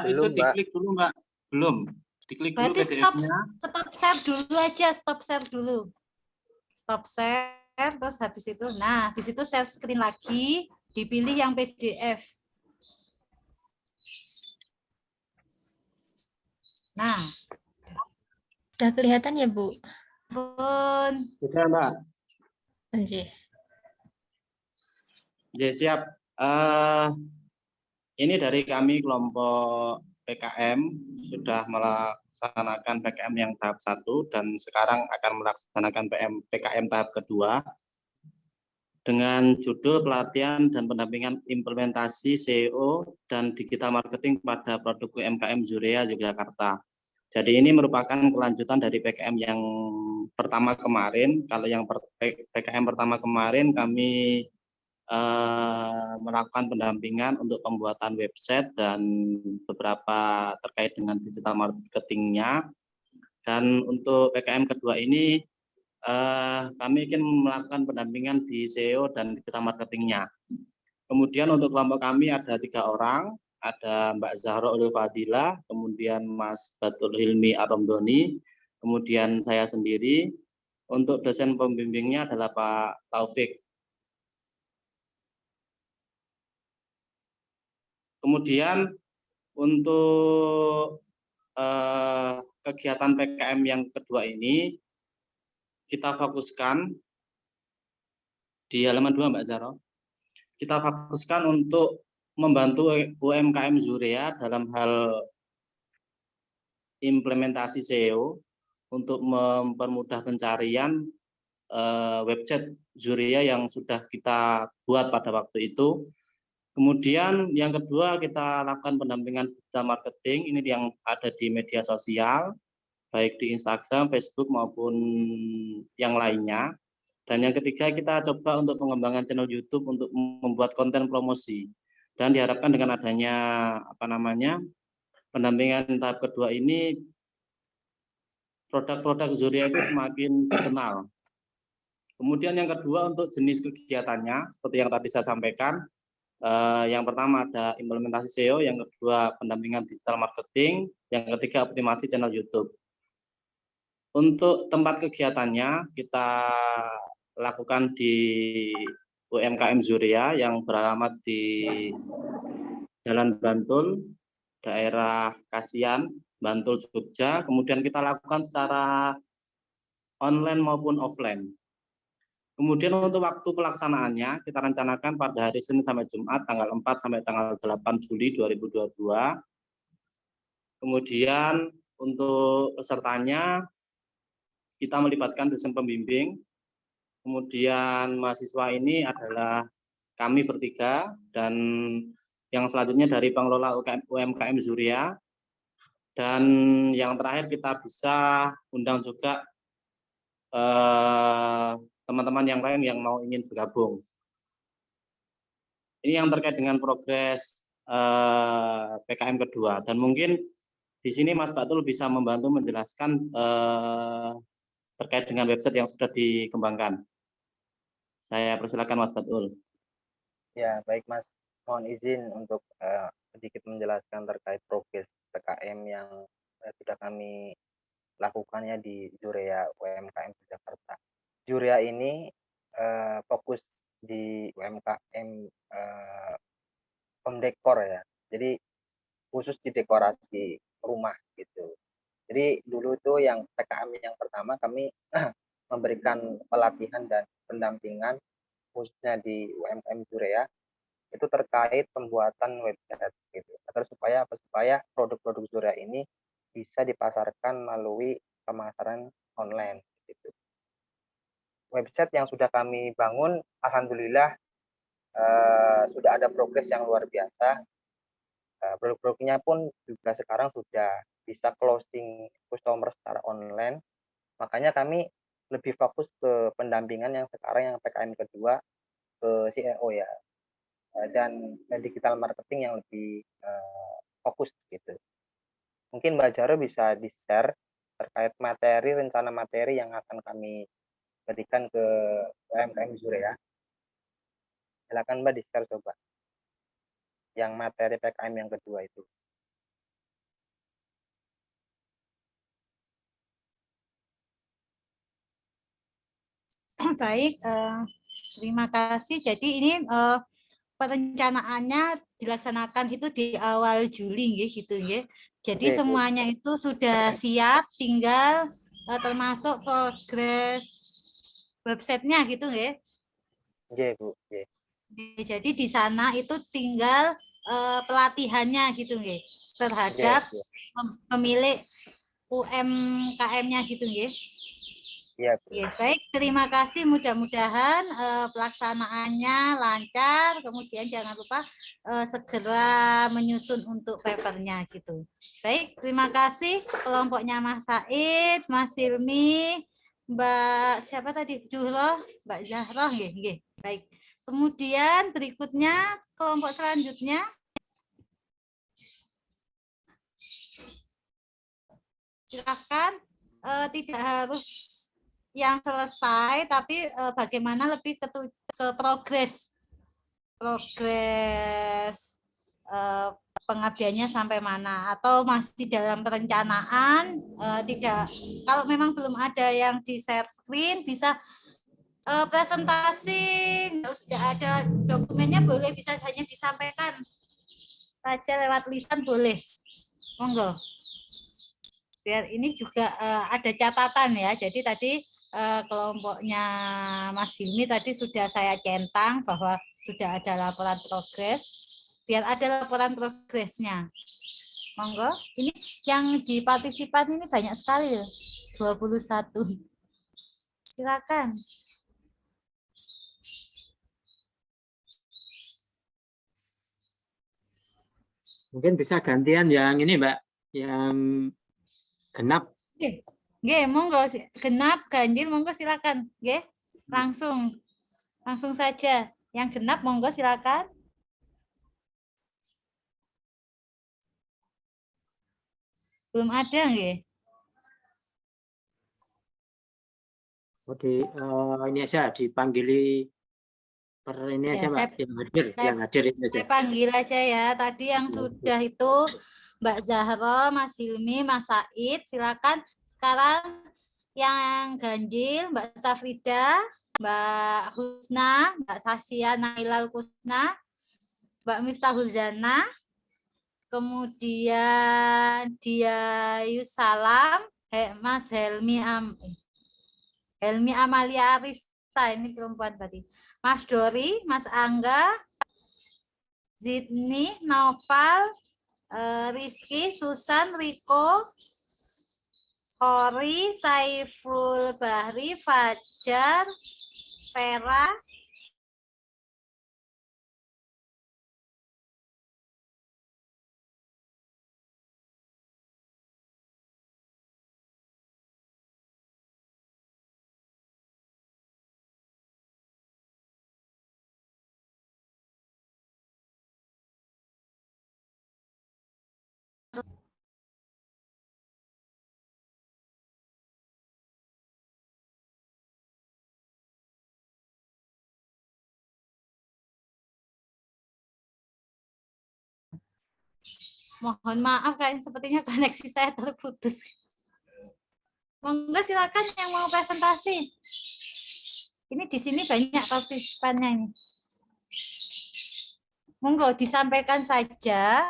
Itu Belum, Mbak. diklik dulu Mbak. Belum. Diklik dulu Berarti PDF-nya. stop share dulu aja, stop share dulu. Stop share, terus habis itu, nah habis itu share screen lagi, dipilih yang PDF. Nah, Udah kelihatan ya, Bu? pun Sudah Mbak. Anjir. Ya, siap. Ini dari kami kelompok PKM sudah melaksanakan PKM yang tahap 1 dan sekarang akan melaksanakan PKM tahap kedua dengan judul pelatihan dan pendampingan implementasi SEO dan digital marketing pada produk UMKM Zurea Yogyakarta. Jadi ini merupakan kelanjutan dari PKM yang pertama kemarin. Kalau yang PKM pertama kemarin kami melakukan pendampingan untuk pembuatan website dan beberapa terkait dengan digital marketingnya. Dan untuk PKM kedua ini kami ingin melakukan pendampingan di SEO dan digital marketingnya. Kemudian untuk kelompok kami ada 3 orang, ada Mbak Zahra Ulul Fadila, kemudian Mas Batul Hilmi Aromdoni, kemudian saya sendiri. Untuk dosen pembimbingnya adalah Pak Taufik. Kemudian untuk kegiatan PKM yang kedua ini kita fokuskan di halaman 2 Mbak Zaro. Kita fokuskan untuk membantu UMKM Zurea dalam hal implementasi SEO untuk mempermudah pencarian website Zurea yang sudah kita buat pada waktu itu. Kemudian yang kedua kita lakukan pendampingan digital marketing, ini yang ada di media sosial, baik di Instagram, Facebook maupun yang lainnya. Dan yang ketiga kita coba untuk pengembangan channel YouTube untuk membuat konten promosi. Dan diharapkan dengan adanya pendampingan tahap kedua ini, produk-produk Zurea itu semakin dikenal. Kemudian yang kedua untuk jenis kegiatannya, seperti yang tadi saya sampaikan, yang pertama ada implementasi SEO, yang kedua pendampingan digital marketing, yang ketiga optimasi channel YouTube. Untuk tempat kegiatannya kita lakukan di UMKM Zurea yang beralamat di Jalan Bantul, daerah Kasian, Bantul, Jogja. Kemudian kita lakukan secara online maupun offline. Kemudian untuk waktu pelaksanaannya kita rencanakan pada hari Senin sampai Jumat tanggal 4 sampai tanggal 8 Juli 2022. Kemudian untuk pesertanya kita melibatkan dosen pembimbing. Kemudian mahasiswa ini adalah kami bertiga, dan yang selanjutnya dari pengelola UMKM Zuria. Dan yang terakhir kita bisa undang juga teman-teman yang lain yang mau ingin bergabung. Ini yang terkait dengan progres PKM kedua. Dan mungkin di sini Mas Batul bisa membantu menjelaskan terkait dengan website yang sudah dikembangkan. Saya persilakan Mas Batul. Ya, baik Mas. Mohon izin untuk sedikit menjelaskan terkait progres PKM yang sudah kami lakukannya di Zuria UMKM Jakarta. Zuria ini fokus di UMKM home decor ya. Jadi khusus di dekorasi rumah gitu. Jadi dulu itu yang PKM yang pertama kami memberikan pelatihan dan pendampingan khususnya di UMKM Zuria itu terkait pembuatan website gitu. Agar supaya produk-produk Zuria ini bisa dipasarkan melalui pemasaran online gitu. Website yang sudah kami bangun alhamdulillah sudah ada progres yang luar biasa. Produk-produknya pun juga sekarang sudah bisa closing customer secara online. Makanya kami lebih fokus ke pendampingan yang sekarang yang PKM kedua ke CEO ya, dan digital marketing yang lebih fokus gitu. Mungkin Mbak Jaro bisa di-share terkait rencana materi yang akan kami berikan ke UMKM Zuria. Silakan Mbak di-share coba yang materi PKM yang kedua itu. Baik, terima kasih. Jadi ini perencanaannya dilaksanakan itu di awal Juli gitu ya. Jadi semuanya itu sudah siap, tinggal termasuk progres websitenya gitu ya. Iya Bu. Jadi di sana itu tinggal pelatihannya gitu ya, terhadap pemilik UMKM-nya gitu ya. Iya. Baik, terima kasih. Mudah-mudahan pelaksanaannya lancar. Kemudian jangan lupa segera menyusun untuk papernya gitu. Baik, terima kasih kelompoknya Mas Said, Mas Silmi, Mbak siapa tadi? Juhroh, Mbak Zahroh, nggih. Baik. Kemudian berikutnya kelompok selanjutnya. Silakan, tidak harus yang selesai, tapi bagaimana lebih ke progres pengabdiannya sampai mana, atau masih dalam perencanaan. Tidak, kalau memang belum ada yang di share screen, bisa presentasi, sudah ada dokumennya, boleh bisa hanya disampaikan saja lewat lisan, boleh, monggo. Biar ini juga ada catatan ya. Jadi tadi kelompoknya Mas Hilmi tadi sudah saya centang bahwa sudah ada laporan progres. Biar ada laporan progresnya. Monggo, ini yang di partisipan ini banyak sekali ya, 21. Silakan. Mungkin bisa gantian yang ini Mbak, yang genap. Nggih, monggo, genap, ganjil, monggo silakan. Nggih, langsung saja. Yang genap monggo silakan. Belum ada nggih? Oke, ini aja dipanggili per ini aja Mbak, yang hadir ini aja. Saya panggil aja ya. Tadi yang sudah itu Mbak Zahro, Mas Hilmi, Mas Said, silakan. Sekarang yang ganjil, Mbak Safrida, Mbak Husna, Mbak Tasya Nailal Kusna, Mbak Miftahul Zana, kemudian Dia Yusalam, Mas Helmi Amalia Arista, ini perempuan tadi. Mas Dori, Mas Angga, Zidni, Naufal, Rizky, Susan, Riko, Kori, Saiful Bahri, Fajar, Vera. Mohon maaf, kayaknya sepertinya koneksi saya terputus. Monggo silakan yang mau presentasi. Ini di sini banyak partisipannya ini. Monggo disampaikan saja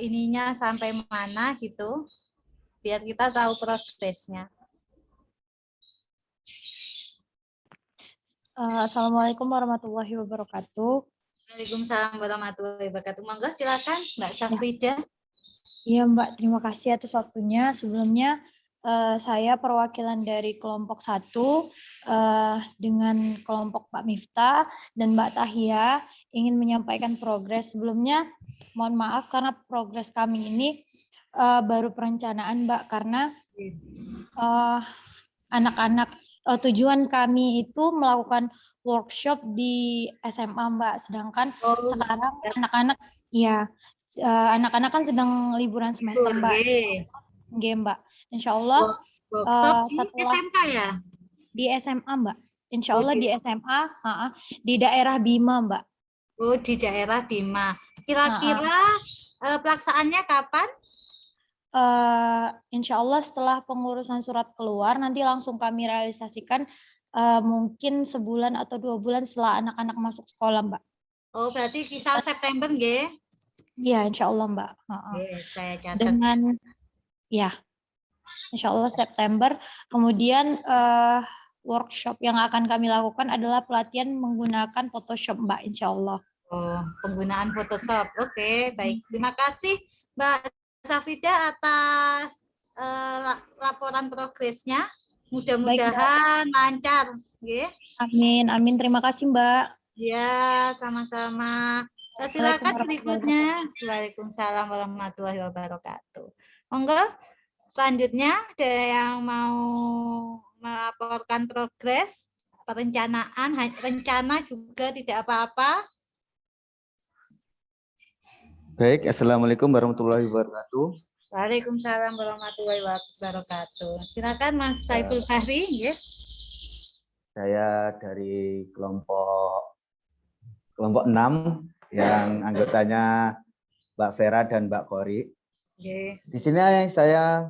ininya sampai mana gitu, biar kita tahu progresnya. Assalamualaikum warahmatullahi wabarakatuh. Waalaikumsalam warahmatullahi wabarakatuh. Monggo silakan Mbak Syafrida. Iya Mbak, terima kasih atas waktunya. Sebelumnya saya perwakilan dari kelompok 1 dengan kelompok Pak Miftah dan Mbak Tahia ingin menyampaikan progres. Sebelumnya mohon maaf karena progres kami ini baru perencanaan Mbak, karena anak-anak tujuan kami itu melakukan workshop di SMA Mbak, sedangkan sekarang anak-anak ya anak-anak kan sedang liburan semester Mbak. Oke Mbak, Insya Allah setelah SMK ya? Di SMA Mbak, Insya Allah di SMA di daerah Bima Mbak. Oh, di daerah Bima. Kira-kira pelaksanaannya kapan? Insya Allah setelah pengurusan surat keluar nanti langsung kami realisasikan mungkin sebulan atau 2 bulan setelah anak-anak masuk sekolah Mbak. Oh, berarti kisah September nggih? Iya, Insya Allah Mbak. Saya catat. Dengan ya, Insya Allah September. Kemudian workshop yang akan kami lakukan adalah pelatihan menggunakan Photoshop Mbak, Insya Allah. Oh, penggunaan Photoshop. Oke, baik. Terima kasih Mbak Safida atas laporan progresnya. Mudah-mudahan lancar. Amin, amin. Terima kasih Mbak. Ya, sama-sama. Silakan berikutnya. Waalaikumsalam warahmatullahi wabarakatuh. Monggo, selanjutnya ada yang mau melaporkan progres, perencanaan, rencana juga tidak apa-apa. Baik, Assalamualaikum warahmatullahi wabarakatuh. Waalaikumsalam warahmatullahi wabarakatuh. Silakan Mas Saiful Bahri. Ya. Saya dari kelompok 6 yang anggotanya Mbak Vera dan Mbak Kori. Di sini saya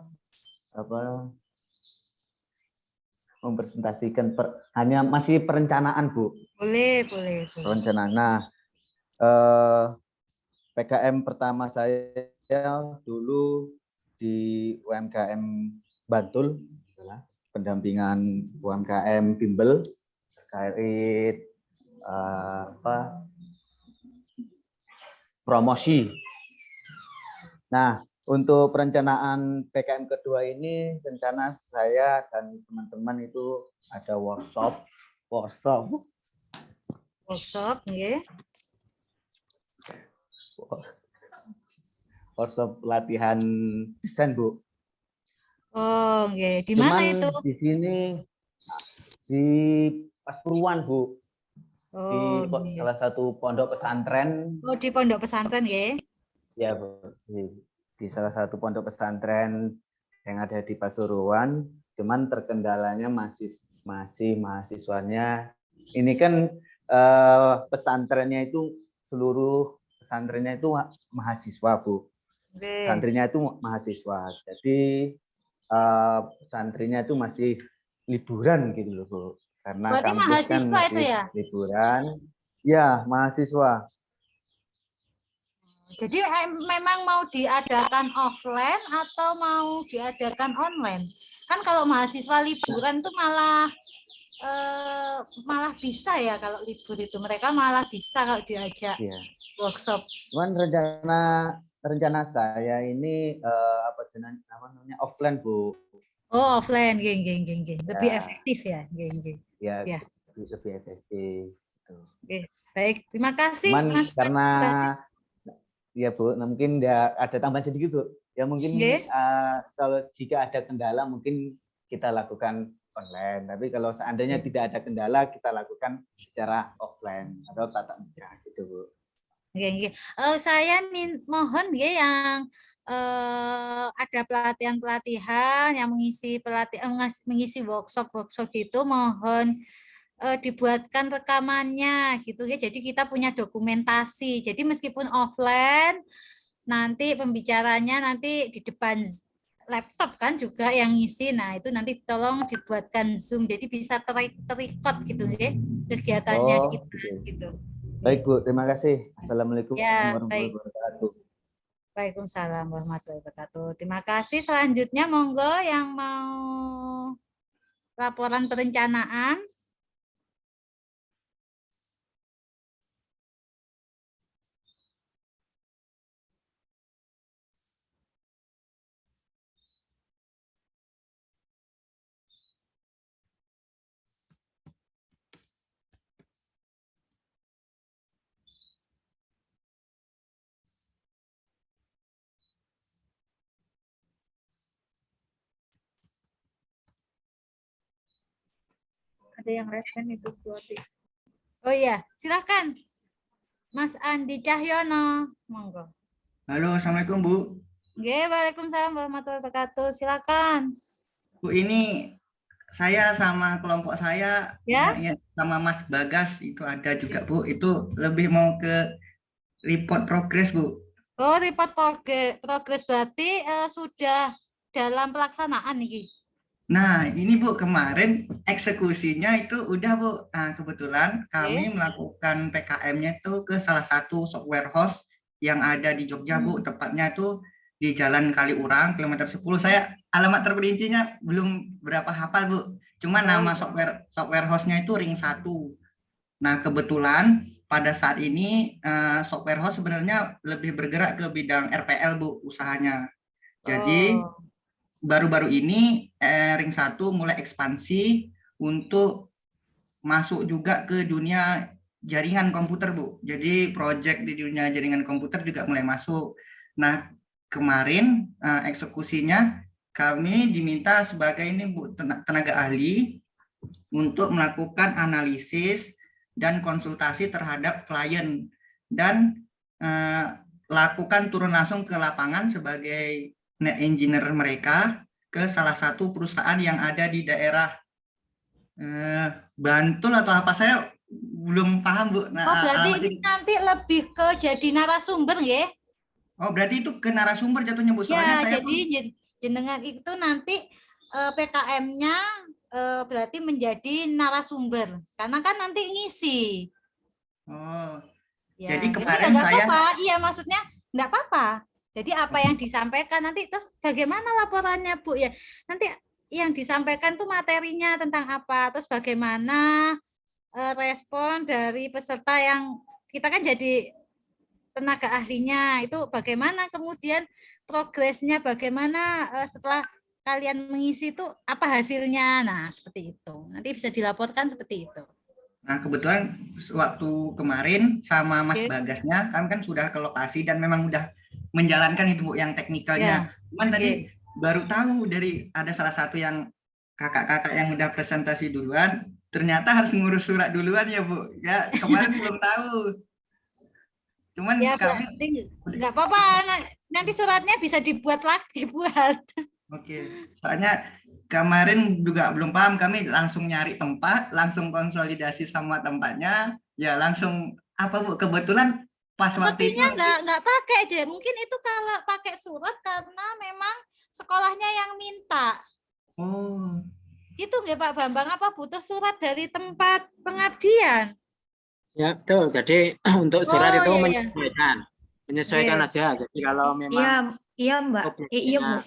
mempresentasikan hanya masih perencanaan Bu. Boleh. Perencanaan. Nah, PKM pertama saya dulu di UMKM Bantul, pendampingan UMKM Bimbel terkait promosi. Nah, untuk perencanaan PKM kedua ini, rencana saya dan teman-teman itu ada workshop, ya. Workshop latihan desain, Bu. Oh, okay. Di mana itu? Di sini di Pasuruan, Bu. Oh, di salah satu pondok pesantren. Oh, di pondok pesantren, ya? Ya, Bu. Di salah satu pondok pesantren yang ada di Pasuruan. Cuman terkendalanya masih mahasiswanya. Ini kan pesantrennya itu seluruh pesantrennya itu mahasiswa, Bu. Pesantrennya itu mahasiswa. Jadi pesantrennya itu masih liburan gitu loh, Bu. Karena berarti kampus mahasiswa kan masih itu ya? Liburan. Ya, mahasiswa. Jadi memang mau diadakan offline atau mau diadakan online? Kan kalau mahasiswa liburan tuh malah bisa ya kalau libur itu. Mereka malah bisa kalau diajak workshop. Cuman rencana saya ini offline, Bu. Oh, offline, geng. Lebih Ya. efektif ya, geng. Ya, Ya. lebih efektif. Gitu. Oke, baik. Terima kasih, Cuman Mas. karena ya Bu, nah mungkin ya ada tambahan sedikit Bu. Ya mungkin Nggih. kalau jika ada kendala mungkin kita lakukan online. Tapi kalau seandainya tidak ada kendala kita lakukan secara offline atau tatap muka gitu Bu. Nggih. Saya mohon nggih yang ada pelatihan-pelatihan yang mengisi workshop itu mohon dibuatkan rekamannya gitu ya. Jadi kita punya dokumentasi. Jadi meskipun offline nanti pembicaranya nanti di depan laptop kan juga yang ngisi. Nah, itu nanti tolong dibuatkan Zoom jadi bisa terrecord gitu ya kegiatannya Oh, kita gitu. Baik Bu, terima kasih. Assalamualaikum Ya, warahmatullahi baik. wabarakatuh. Waalaikumsalam warahmatullahi wabarakatuh. Terima kasih. Selanjutnya monggo yang mau laporan perencanaan. Ada yang resen itu Bu Ati. Oh iya, silakan. Mas Andi Cahyono, monggo. Halo, Assalamualaikum Bu. Nggih, waalaikumsalam warahmatullahi wabarakatuh. Silakan. Bu, ini saya sama kelompok saya, Ya? sama Mas Bagas itu ada juga Bu. Itu lebih mau ke report progress Bu. Oh, report progress berarti sudah dalam pelaksanaan nih. Nah, ini Bu, kemarin eksekusinya itu udah Bu. Nah, kebetulan kami melakukan PKM-nya itu ke salah satu software host yang ada di Jogja Bu. Tepatnya itu di Jalan Kaliurang, kilometer 10. Saya alamat terperincinya belum berapa hafal Bu. Cuma nama software host-nya itu Ring 1. Nah, kebetulan pada saat ini software host sebenarnya lebih bergerak ke bidang RPL Bu usahanya. Jadi baru-baru ini Ring 1 mulai ekspansi untuk masuk juga ke dunia jaringan komputer Bu. Jadi proyek di dunia jaringan komputer juga mulai masuk. Nah, kemarin eksekusinya kami diminta sebagai ini Bu, tenaga ahli untuk melakukan analisis dan konsultasi terhadap klien dan lakukan turun langsung ke lapangan sebagai net engineer mereka ke salah satu perusahaan yang ada di daerah Bantul atau apa, saya belum paham Bu. Nah, berarti ini nanti lebih ke jadi narasumber ya? Oh, berarti itu ke narasumber jatuhnya Bu. Soalnya ya, saya jadi jenengan itu nanti PKM-nya berarti menjadi narasumber karena kan nanti ngisi. Oh. Ya, jadi kemarin saya iya maksudnya enggak apa-apa. Jadi apa yang disampaikan nanti terus bagaimana laporannya Bu ya? Nanti yang disampaikan tuh materinya tentang apa, terus bagaimana respon dari peserta yang kita kan jadi tenaga ahlinya itu bagaimana kemudian progresnya bagaimana setelah kalian mengisi itu apa hasilnya. Nah, seperti itu. Nanti bisa dilaporkan seperti itu. Nah, kebetulan waktu kemarin sama Mas Bagasnya kami kan sudah ke lokasi dan memang udah menjalankan itu Bu yang teknikalnya. Cuman tadi baru tahu dari ada salah satu yang kakak-kakak yang udah presentasi duluan, ternyata harus ngurus surat duluan ya Bu. Ya, kemarin belum tahu. Cuman ya, kami nggak apa-apa, nanti suratnya bisa dibuat lagi buat. Oke, soalnya kemarin juga belum paham, kami langsung nyari tempat, langsung konsolidasi sama tempatnya, ya langsung apa Bu, kebetulan pas waktu itu nggak pakai deh, mungkin itu kalau pakai surat karena memang sekolahnya yang minta. Oh. Itu nggak Pak Bambang, apa butuh surat dari tempat pengabdian? Ya, betul. Jadi untuk surat itu menyesuaikan aja. Jadi kalau memang iya Mbak. Iya Bu.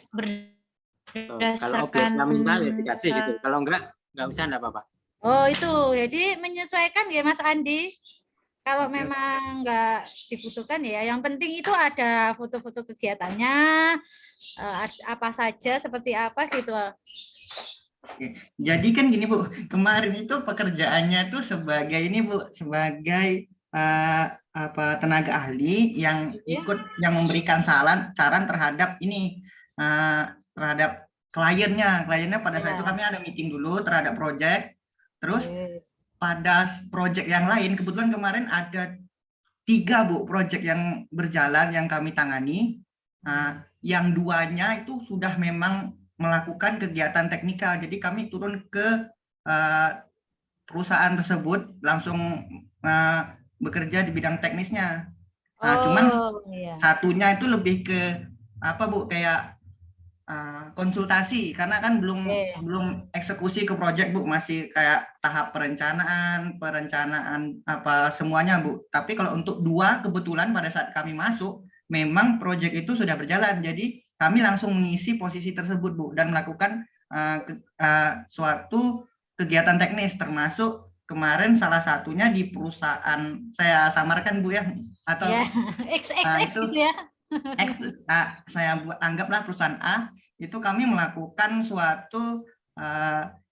Kalau objeknya minta ya dikasih gitu. Kalau enggak usah, enggak apa-apa. Oh itu, jadi menyesuaikan ya Mas Andi. Kalau memang enggak dibutuhkan ya, yang penting itu ada foto-foto kegiatannya, apa saja, seperti apa gitu. Oke. Jadi kan gini Bu, kemarin itu pekerjaannya tuh sebagai ini Bu, sebagai tenaga ahli yang yang memberikan saran terhadap ini terhadap kliennya. Kliennya pada saat itu kami ada meeting dulu terhadap project. Terus pada project yang lain kebetulan kemarin ada 3 Bu project yang berjalan yang kami tangani. Yang 2-nya itu sudah memang melakukan kegiatan teknikal. Jadi kami turun ke perusahaan tersebut langsung bekerja di bidang teknisnya. Cuman satunya itu lebih ke apa Bu, kayak konsultasi karena kan belum eksekusi ke project Bu, masih kayak tahap perencanaan apa semuanya Bu. Tapi kalau untuk 2 kebetulan pada saat kami masuk memang project itu sudah berjalan. Jadi kami langsung mengisi posisi tersebut Bu dan melakukan suatu kegiatan teknis, termasuk kemarin salah satunya di perusahaan saya samarkan Bu ya, atau XXX gitu ya. Saya anggaplah perusahaan A, itu kami melakukan suatu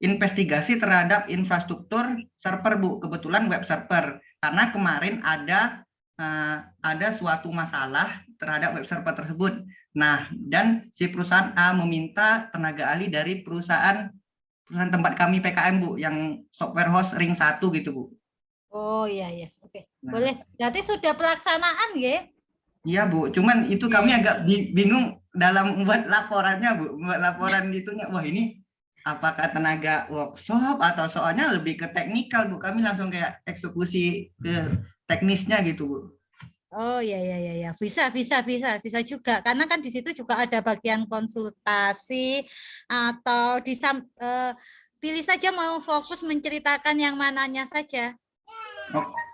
investigasi terhadap infrastruktur server Bu, kebetulan web server, karena kemarin ada suatu masalah terhadap web server tersebut. Nah, dan si perusahaan A meminta tenaga ahli dari perusahaan tempat kami PKM Bu, yang software host ring 1 gitu Bu. Oh iya, oke. Boleh. Berarti sudah pelaksanaan ya? Iya Bu, cuman itu kami agak bingung dalam membuat laporannya Bu, membuat laporan itunya. Wah ini apakah tenaga workshop atau soalnya lebih ke teknikal Bu, kami langsung kayak eksekusi ke teknisnya gitu Bu. Oh ya, bisa juga karena kan di situ juga ada bagian konsultasi atau pilih saja mau fokus menceritakan yang mananya saja.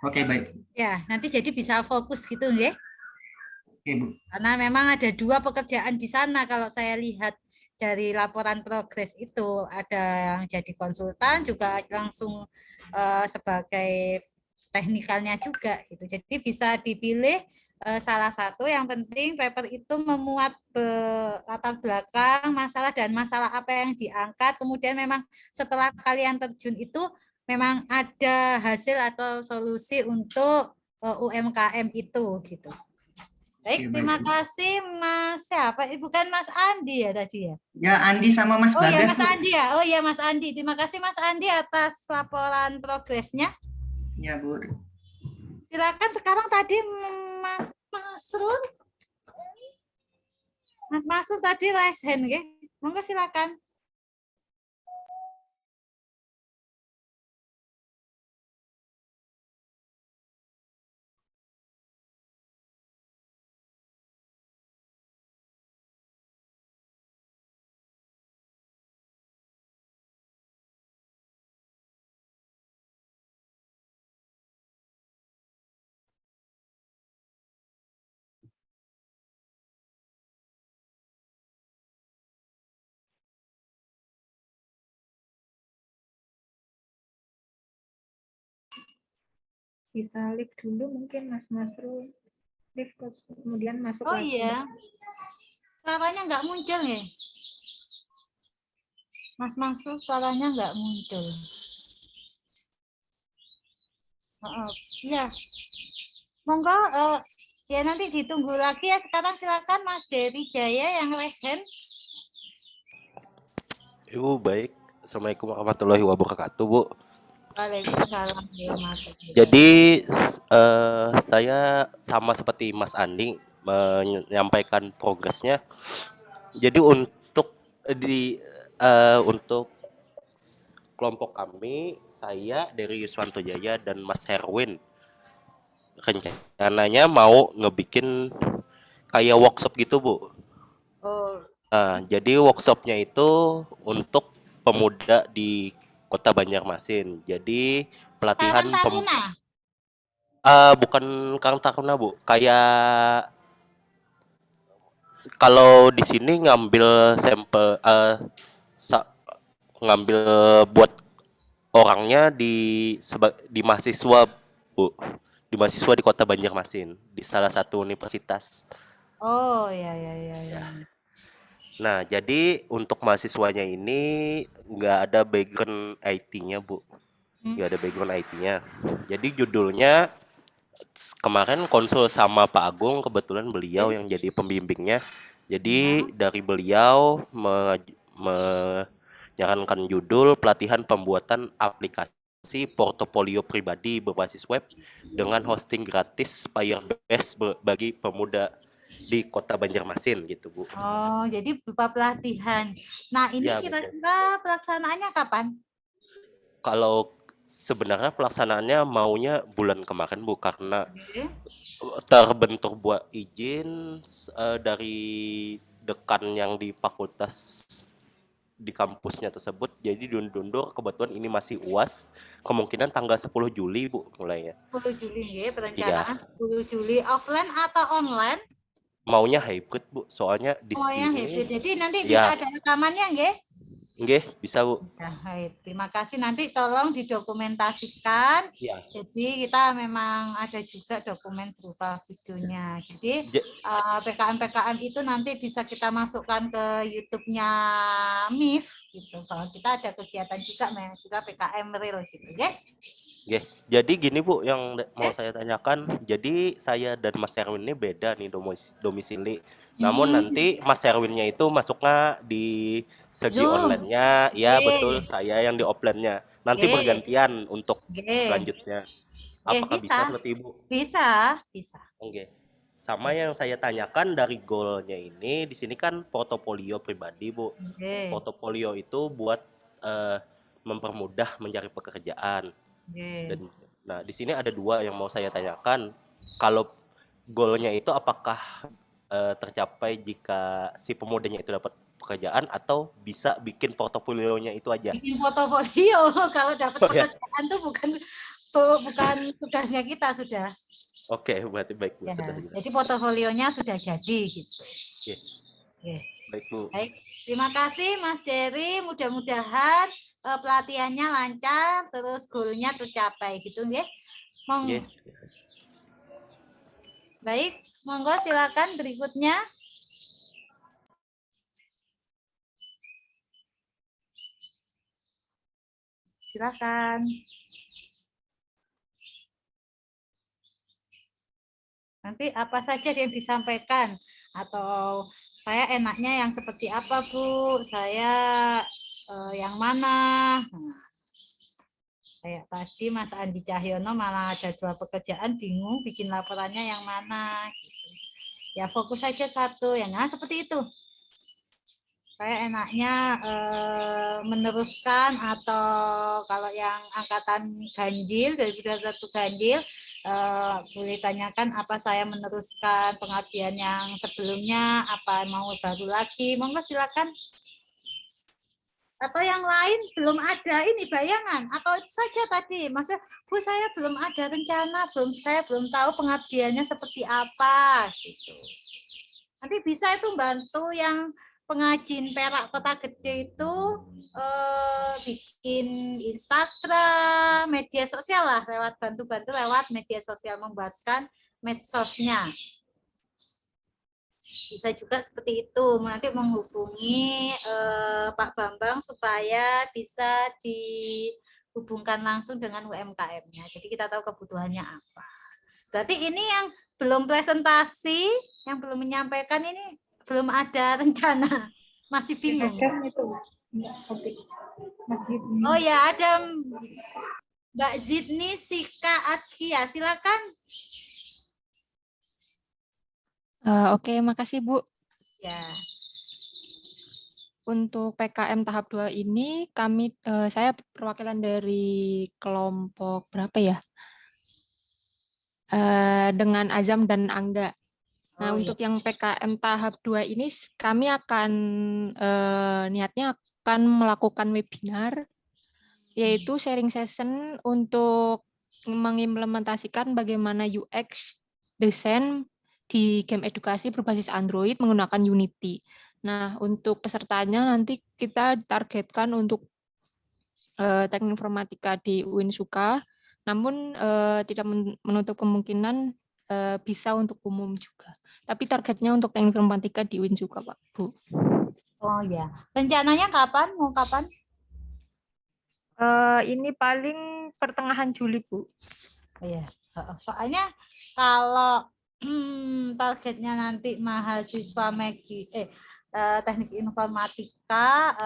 Oke, baik. Ya, nanti jadi bisa fokus gitu ya. Oke, Bu. Karena memang ada 2 pekerjaan di sana kalau saya lihat dari laporan progres itu, ada yang jadi konsultan juga langsung sebagai teknikalnya juga gitu. Jadi bisa dipilih salah satu, yang penting paper itu memuat latar belakang masalah dan masalah apa yang diangkat, kemudian memang setelah kalian terjun itu memang ada hasil atau solusi untuk UMKM itu gitu. Baik, terima kasih Mas siapa? Bukan Mas Andi ya tadi ya? Ya, Andi sama Mas Bagas. Oh iya Mas Andi ya. Oh iya Mas Andi. Terima kasih Mas Andi atas laporan progresnya. Ya Bu. Silakan sekarang tadi Mas Masrur. Mas Masrur tadi raise hand ya. Monggo silakan. Bisa lift dulu mungkin Mas Masrul. Lift kemudian masuk lagi. Oh iya. Suaranya nggak muncul ya? Mas Masrul suaranya nggak muncul. Iya. Monggo ya nanti ditunggu lagi ya. Sekarang silakan Mas Dery Jaya yang raise hand. Ibu baik. Assalamualaikum warahmatullahi wabarakatuh Bu. Waalaikumsalam. Jadi saya sama seperti Mas Andi menyampaikan progresnya. Jadi untuk untuk kelompok kami, saya dari Yuswanto Jaya dan Mas Herwin rencananya mau ngebikin kayak workshop gitu Bu. Jadi workshopnya itu untuk pemuda di Kota Banjarmasin. Jadi pelatihan bukan Karang Taruna Bu. Kayak kalau di sini ngambil sampel ngambil buat orangnya di mahasiswa Bu. Di mahasiswa di Kota Banjarmasin di salah satu universitas. Oh ya. Nah, jadi untuk mahasiswanya ini nggak ada background IT-nya, Bu. Nggak ada background IT-nya. Jadi judulnya kemarin konsul sama Pak Agung, kebetulan beliau yang jadi pembimbingnya. Jadi dari beliau menyarankan judul pelatihan pembuatan aplikasi portofolio pribadi berbasis web dengan hosting gratis Firebase bagi pemuda di Kota Banjarmasin gitu, Bu. Oh, jadi berupa pelatihan. Nah, ini Ya, betul. kira-kira pelaksanaannya kapan? Kalau sebenarnya pelaksanaannya maunya bulan kemarin, Bu, karena terbentur buat izin dari dekan yang di fakultas di kampusnya tersebut, jadi diundur. Kebetulan ini masih UAS, kemungkinan tanggal 10 Juli, Bu, mulainya. 10 Juli ya, Iya. perencanaan 10 Juli offline atau online? Maunya hybrid, Bu, soalnya di Oh ya, sini hybrid. Jadi nanti ya, bisa ada rekamannya, nggih? nggih, bisa, Bu. Ya, baik. Terima kasih. Nanti tolong didokumentasikan. Ya. Jadi kita memang ada juga dokumen berupa videonya. Jadi PKM-PKM itu nanti bisa kita masukkan ke YouTube-nya MIF gitu. Kalau kita ada kegiatan juga mahasiswa PKM real gitu, ya. Oke, jadi gini, Bu, yang mau saya tanyakan. Jadi saya dan Mas Erwin ini beda nih domisili. Namun nanti Mas Erwinnya itu masuknya di segi Zoom. online-nya, ya betul, Oke. saya yang di offline-nya. Nanti Oke. bergantian untuk Oke. selanjutnya. Apakah bisa seperti Ibu? Bisa. Oke. Sama yang saya tanyakan dari goalnya ini, di sini kan portofolio pribadi, Bu. Oke. Portofolio itu buat mempermudah mencari pekerjaan. Oke. Dan nah, di sini ada dua yang mau saya tanyakan. Kalau goalnya itu apakah tercapai jika si pemudanya itu dapat pekerjaan atau bisa bikin portofolionya itu aja? Bikin portofolio kalau dapat Oh, ya. pekerjaan tuh bukan tugasnya kita sudah. Oke, berarti baik, Bu. Ya, Sudah jelas. jadi portofolionya sudah jadi gitu. Oke. Oke. Baik, Bu. Baik, terima kasih Mas Dery. Mudah-mudahan pelatihannya lancar, terus goalnya tercapai gitu, ya. Oke. Baik, monggo silakan berikutnya. Silakan. Nanti apa saja yang disampaikan atau saya enaknya yang seperti apa, Bu? Saya yang mana? Nah, kayak tadi Mas Andi Cahyono malah ada 2 pekerjaan, bingung bikin laporannya yang mana. Gitu. Ya fokus saja satu, ya nah seperti itu. Saya enaknya meneruskan atau kalau yang angkatan ganjil, 2021 ganjil, boleh tanyakan apa saya meneruskan pengabdian yang sebelumnya, apa mau baru lagi, monggo silakan. Atau yang lain belum ada ini bayangan, atau itu saja tadi, maksudnya, Bu saya belum ada rencana, saya belum tahu pengabdiannya seperti apa, gitu. Nanti bisa itu bantu yang pengrajin perak Kota Gede itu bikin Instagram, media sosial lah, lewat bantu-bantu lewat media sosial, membuatkan medsosnya. Bisa juga seperti itu, nanti menghubungi Pak Bambang supaya bisa dihubungkan langsung dengan UMKM-nya. Jadi kita tahu kebutuhannya apa. Berarti ini yang belum presentasi, yang belum menyampaikan ini belum ada rencana, masih bingung. Oh ya, ada Mbak Zidni Sika Atskia, silakan. Oke, makasih Bu. Ya. Untuk PKM tahap 2 ini kami saya perwakilan dari kelompok berapa ya? Dengan Azam dan Angga. Nah, untuk yang PKM tahap 2 ini kami akan niatnya akan melakukan webinar, yaitu sharing session untuk mengimplementasikan bagaimana UX desain di game edukasi berbasis Android menggunakan Unity. Nah, untuk pesertanya nanti kita targetkan untuk teknik informatika di Uinsuka, namun tidak menutup kemungkinan bisa untuk umum juga. Tapi targetnya untuk teknik informatika di Uinsuka, Pak, Bu. Oh ya, rencananya kapan? Mau kapan? Ini paling pertengahan Juli, Bu. Iya, soalnya kalau targetnya nanti mahasiswa teknik informatika,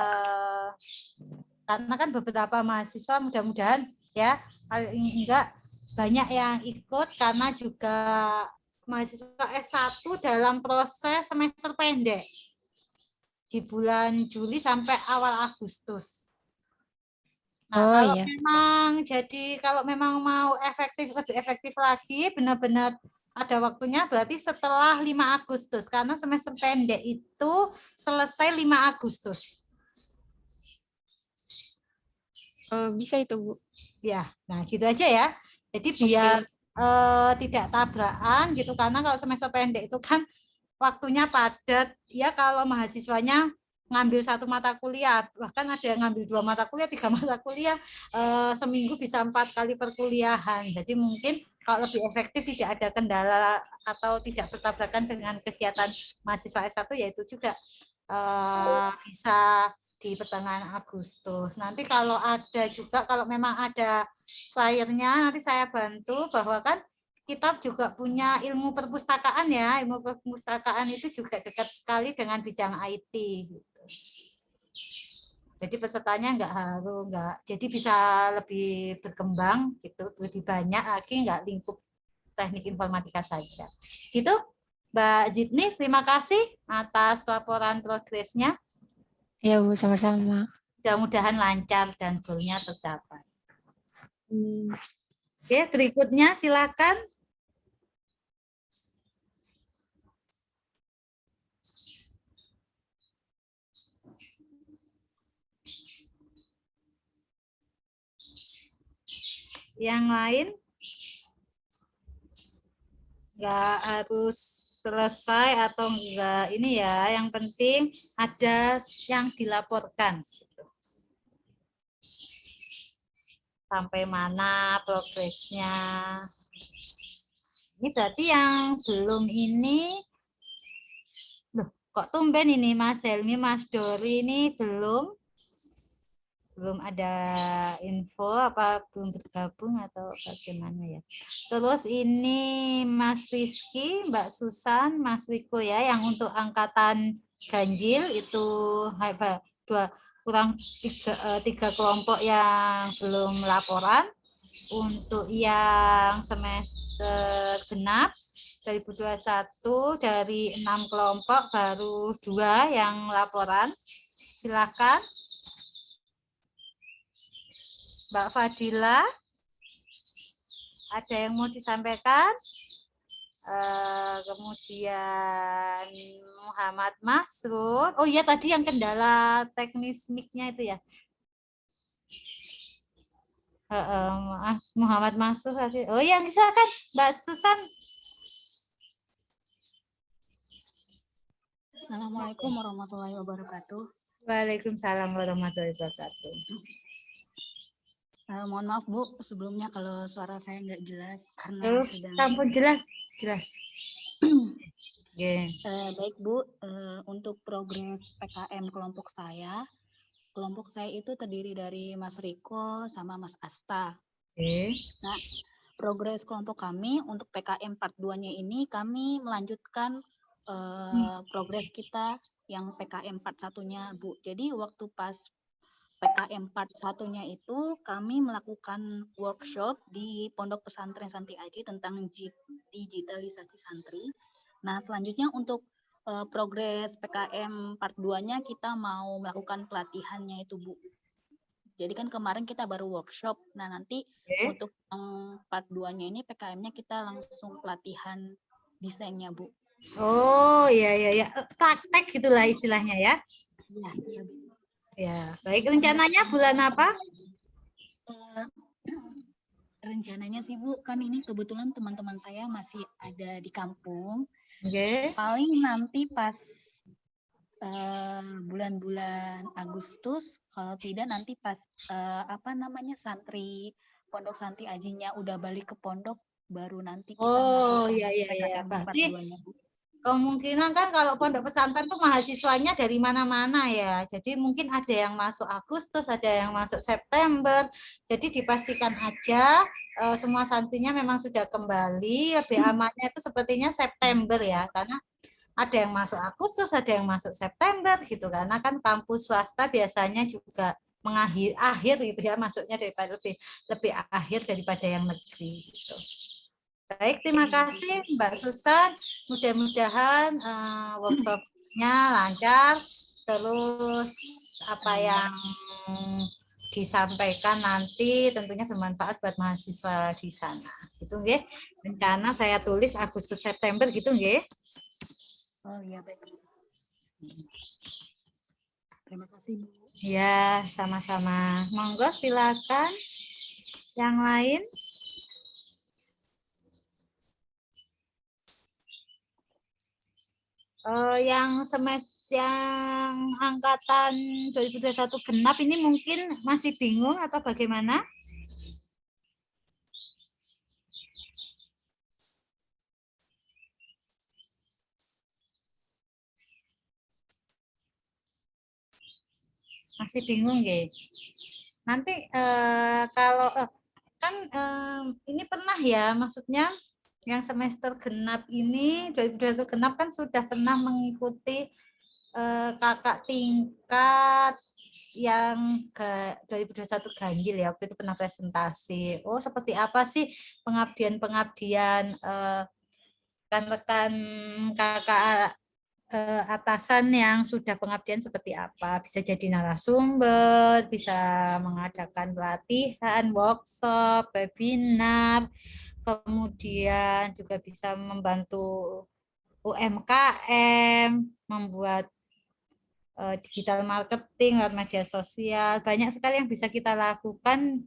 karena kan beberapa mahasiswa mudah-mudahan ya paling enggak banyak yang ikut karena juga mahasiswa S1 dalam proses semester pendek di bulan Juli sampai awal Agustus. Nah, kalau memang mau lebih efektif lagi, benar-benar ada waktunya berarti setelah 5 Agustus, karena semester pendek itu selesai 5 Agustus. Bisa itu, Bu. Ya, nah gitu aja ya. Jadi biar tidak tabrakan gitu, karena kalau semester pendek itu kan waktunya padat ya. Kalau mahasiswanya ngambil satu mata kuliah, bahkan ada yang ngambil 2 mata kuliah, 3 mata kuliah, seminggu bisa 4 kali perkuliahan. Jadi mungkin kalau lebih efektif tidak ada kendala atau tidak bertabrakan dengan kegiatan mahasiswa S1, yaitu juga bisa di pertengahan Agustus. Nanti kalau memang ada flyernya, nanti saya bantu, bahwa kan kita juga punya ilmu perpustakaan ya. Ilmu perpustakaan itu juga dekat sekali dengan bidang IT. Gitu. Jadi pesertanya jadi bisa lebih berkembang gitu, lebih banyak lagi, nggak lingkup teknik informatika saja. Gitu, Mbak Jitni, terima kasih atas laporan progresnya. Ya, Bu, sama-sama. Mudah-mudahan lancar dan goalnya tercapai. Oke, berikutnya silakan. Yang lain nggak harus selesai atau enggak ini ya, yang penting ada yang dilaporkan. Sampai mana progresnya. Ini berarti yang belum ini, loh, kok tumben ini Mas Helmi, Mas Dori ini belum ada info, apa belum bergabung atau bagaimana ya. Terus ini Mas Rizky, Mbak Susan, Mas Riko ya, yang untuk angkatan ganjil itu kurang tiga kelompok yang belum laporan. Untuk yang semester genap 2021 dari 6 kelompok baru 2 yang laporan. Silakan. Mbak Fadila, ada yang mau disampaikan? Kemudian Muhammad Masrur. Oh iya, tadi yang kendala teknis mic-nya itu ya. Muhammad Masrur. Oh iya, silakan Mbak Susan. Assalamualaikum warahmatullahi wabarakatuh. Waalaikumsalam warahmatullahi wabarakatuh. Mohon maaf Bu, sebelumnya kalau suara saya nggak jelas karena Sampun jelas. Baik Bu, untuk progres PKM kelompok saya itu terdiri dari Mas Riko sama Mas Asta. Nah, progres kelompok kami untuk PKM part 2-nya ini kami melanjutkan progres kita yang PKM part 1-nya Bu. Jadi waktu pas PKM part 1-nya itu kami melakukan workshop di Pondok Pesantren Santi Aji tentang digitalisasi santri. Nah, selanjutnya untuk progres PKM part 2-nya kita mau melakukan pelatihannya itu Bu. Jadi kan kemarin kita baru workshop. Nah, nanti untuk part 2-nya ini PKM-nya kita langsung pelatihan desainnya Bu. Oh iya, praktek gitulah istilahnya ya. Iya Bu. Ya, baik. Rencananya bulan apa? Rencananya sih Bu, kan ini kebetulan teman-teman saya masih ada di kampung. Okay. Paling nanti pas bulan-bulan Agustus, kalau tidak nanti pas santri Pondok Santi Ajinya udah balik ke pondok, baru nanti kita iya. PKM part 2-nya Bu. kemungkinan kan kalau pondok pesantren tuh mahasiswanya dari mana-mana ya. Jadi mungkin ada yang masuk Agustus, ada yang masuk September. Jadi dipastikan aja semua santrinya memang sudah kembali. Lebih amannya itu sepertinya September ya, karena ada yang masuk Agustus, ada yang masuk September gitu. Karena kan kampus swasta biasanya juga akhir gitu ya, masuknya daripada lebih akhir daripada yang negeri gitu. Baik, terima kasih Mbak Susan. Mudah-mudahan workshopnya lancar. Terus apa yang disampaikan nanti tentunya bermanfaat buat mahasiswa di sana. Gitu nggih. Rencana saya tulis Agustus September gitu nggih. Oh iya, baik. Terima kasih, Bu. Ya, sama-sama. Monggo silakan. Yang lain? Yang semester yang angkatan 2021 genap ini mungkin masih bingung atau bagaimana? Masih bingung nggih? Nanti kalau kan ini pernah ya, maksudnya yang semester genap ini 2021 genap kan sudah pernah mengikuti kakak tingkat yang 2021 ganjil ya, waktu itu pernah presentasi. Oh, seperti apa sih pengabdian-pengabdian rekan-rekan kakak atasan yang sudah pengabdian seperti apa? Bisa jadi narasumber, bisa mengadakan pelatihan, workshop, webinar, kemudian juga bisa membantu UMKM, membuat digital marketing lewat media sosial. Banyak sekali yang bisa kita lakukan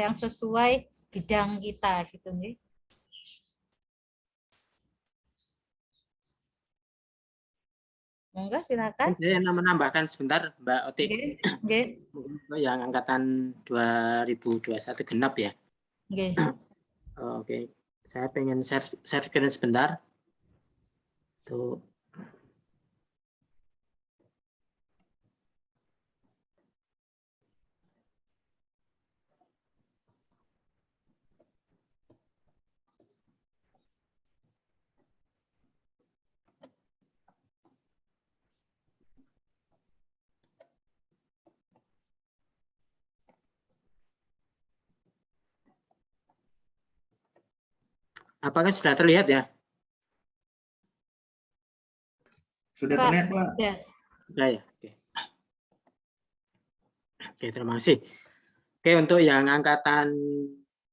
yang sesuai bidang kita gitu nih. Monggo silakan. Saya menambahkan sebentar Mbak Otik. Okay. Yang angkatan 2021 genap ya. Okay. Oke, saya pengen share screen sebentar. Tuh. Apakah sudah terlihat ya? Sudah terlihat, Pak. Sudah ya. Oke. Oke, terima kasih. Oke, untuk yang angkatan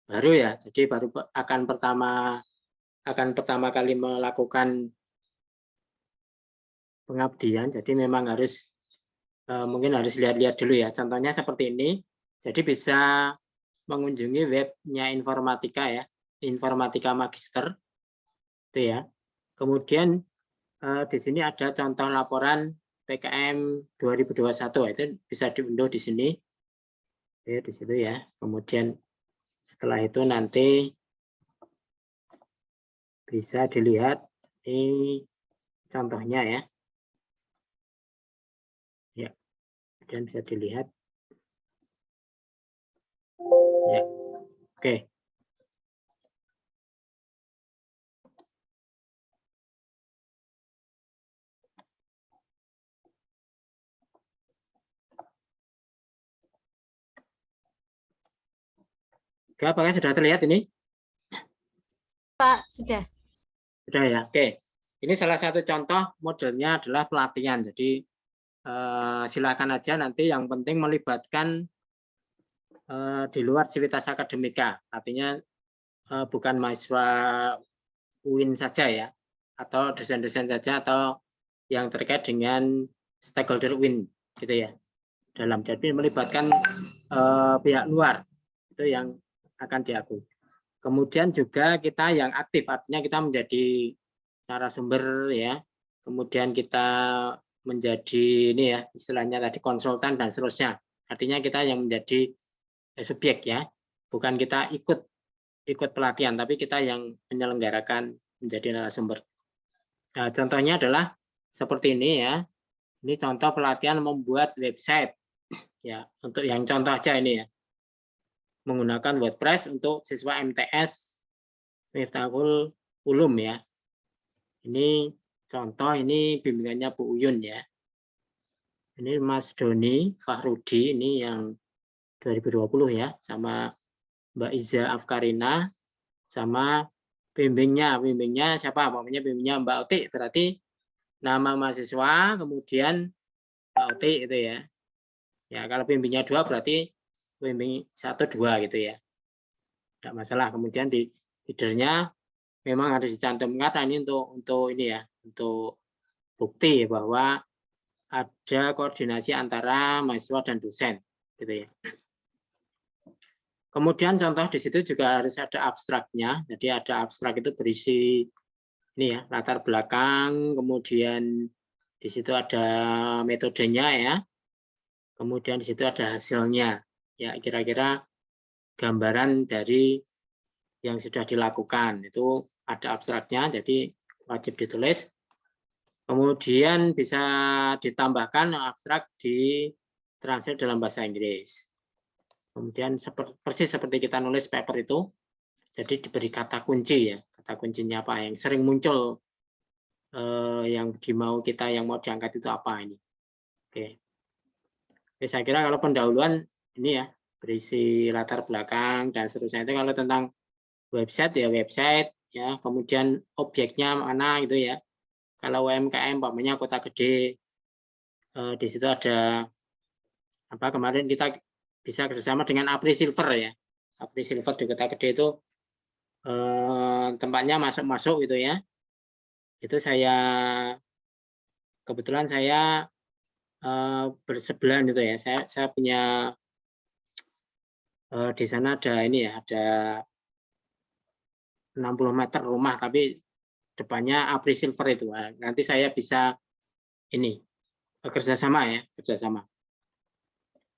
baru ya, jadi baru akan pertama kali melakukan pengabdian, jadi memang harus mungkin harus lihat-lihat dulu ya. Contohnya seperti ini. Jadi bisa mengunjungi webnya Informatika ya, Informatika Magister, itu ya. Kemudian di sini ada contoh laporan PKM 2021, itu bisa diunduh di sini, ya, di situ ya. Kemudian setelah itu nanti bisa dilihat ini contohnya ya, ya, dan bisa dilihat, ya, oke. Oke, apakah sudah terlihat ini? Pak, sudah. Sudah ya, oke. Ini salah satu contoh modelnya adalah pelatihan. Jadi silakan aja nanti, yang penting melibatkan di luar sivitas akademika. Artinya bukan mahasiswa UIN saja ya, atau dosen-dosen saja, atau yang terkait dengan stakeholder UIN gitu ya. Jadi melibatkan pihak luar, itu yang akan diakui. Kemudian juga kita yang aktif, artinya kita menjadi narasumber ya. Kemudian kita menjadi ini ya, istilahnya tadi konsultan dan seterusnya. Artinya kita yang menjadi subjek ya, bukan kita ikut pelatihan, tapi kita yang menyelenggarakan menjadi narasumber. Nah, contohnya adalah seperti ini ya. Ini contoh pelatihan membuat website. Ya, untuk yang contoh aja ini ya. Menggunakan WordPress untuk siswa MTS Miftahul Ulum ya. Ini contoh, ini bimbingannya Bu Uyun ya. Ini Mas Doni Fahrudi, ini yang 2020 ya, sama Mbak Iza Afkarina, sama bimbingnya siapa? Namanya bimbingnya Mbak Oti, berarti nama mahasiswa, kemudian Mbak Oti itu ya. Ya, kalau bimbingnya 2 berarti bimbing 1, 2 gitu ya. Tidak masalah. Kemudian di leadernya memang harus dicantumkan. Nah, ini untuk ini ya, untuk bukti bahwa ada koordinasi antara mahasiswa dan dosen, gitu ya. Kemudian contoh di situ juga harus ada abstraknya. Jadi ada abstrak itu berisi ini ya, latar belakang, kemudian di situ ada metodenya ya. Kemudian di situ ada hasilnya. Ya, kira-kira gambaran dari yang sudah dilakukan. Itu ada abstraknya, jadi wajib ditulis. Kemudian bisa ditambahkan abstrak di translate dalam bahasa Inggris. Kemudian persis seperti kita nulis paper itu, jadi diberi kata kunci ya. Kata kuncinya apa yang sering muncul, yang dimau kita, yang mau diangkat itu apa ini. Oke. Oke, saya kira kalau pendahuluan ini ya, berisi latar belakang dan seterusnya. Itu kalau tentang website ya website ya, kemudian objeknya mana gitu ya. Kalau UMKM umpamanya Kota Gede, di situ ada apa, kemarin kita bisa kerjasama dengan Apri Silver ya. Apri Silver di Kota Gede itu tempatnya masuk-masuk gitu ya. Itu kebetulan saya bersebelahan gitu ya. Saya punya di sana ada ini ya, ada 60 meter rumah, tapi depannya Apri Silver itu. Nanti saya bisa ini kerjasama ya, kerjasama.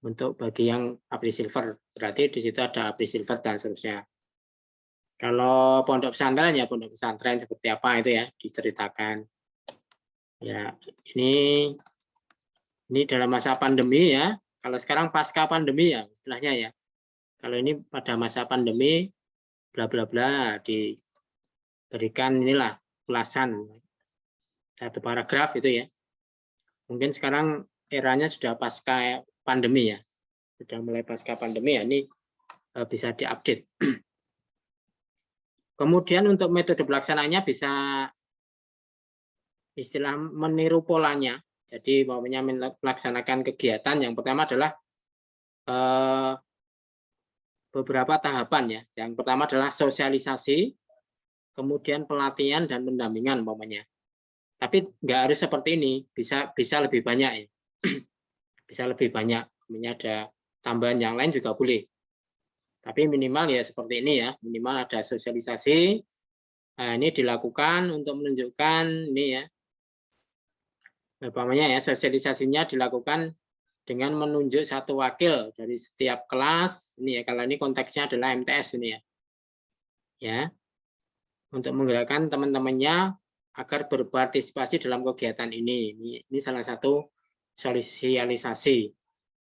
Untuk bagi yang Apri Silver, berarti di situ ada Apri Silver dan seterusnya. Kalau pondok pesantren ya pondok pesantren seperti apa itu ya diceritakan. Ya, ini dalam masa pandemi ya. Kalau sekarang pasca pandemi ya istilahnya ya. Kalau ini pada masa pandemi bla bla bla diberikan inilah ulasan satu paragraf itu ya. Mungkin sekarang eranya sudah pasca pandemi ya, sudah mulai pasca pandemi ya, ini bisa diupdate. Kemudian untuk metode pelaksanaannya bisa istilah meniru polanya. Jadi umpamanya melaksanakan kegiatan yang pertama adalah beberapa tahapan ya. Yang pertama adalah sosialisasi, kemudian pelatihan dan pendampingan umpamanya. Tapi nggak harus seperti ini, bisa lebih banyak ya. Bisa lebih banyak, kemudian ada tambahan yang lain juga boleh. Tapi minimal ya seperti ini ya, minimal ada sosialisasi. Nah, ini dilakukan untuk menunjukkan ini ya. Umpamanya ya sosialisasinya dilakukan dengan menunjuk satu wakil dari setiap kelas. Ini ya, kalau ini konteksnya adalah MTS ini ya. Ya. Untuk menggerakkan teman-temannya agar berpartisipasi dalam kegiatan ini. Ini salah satu sosialisasi.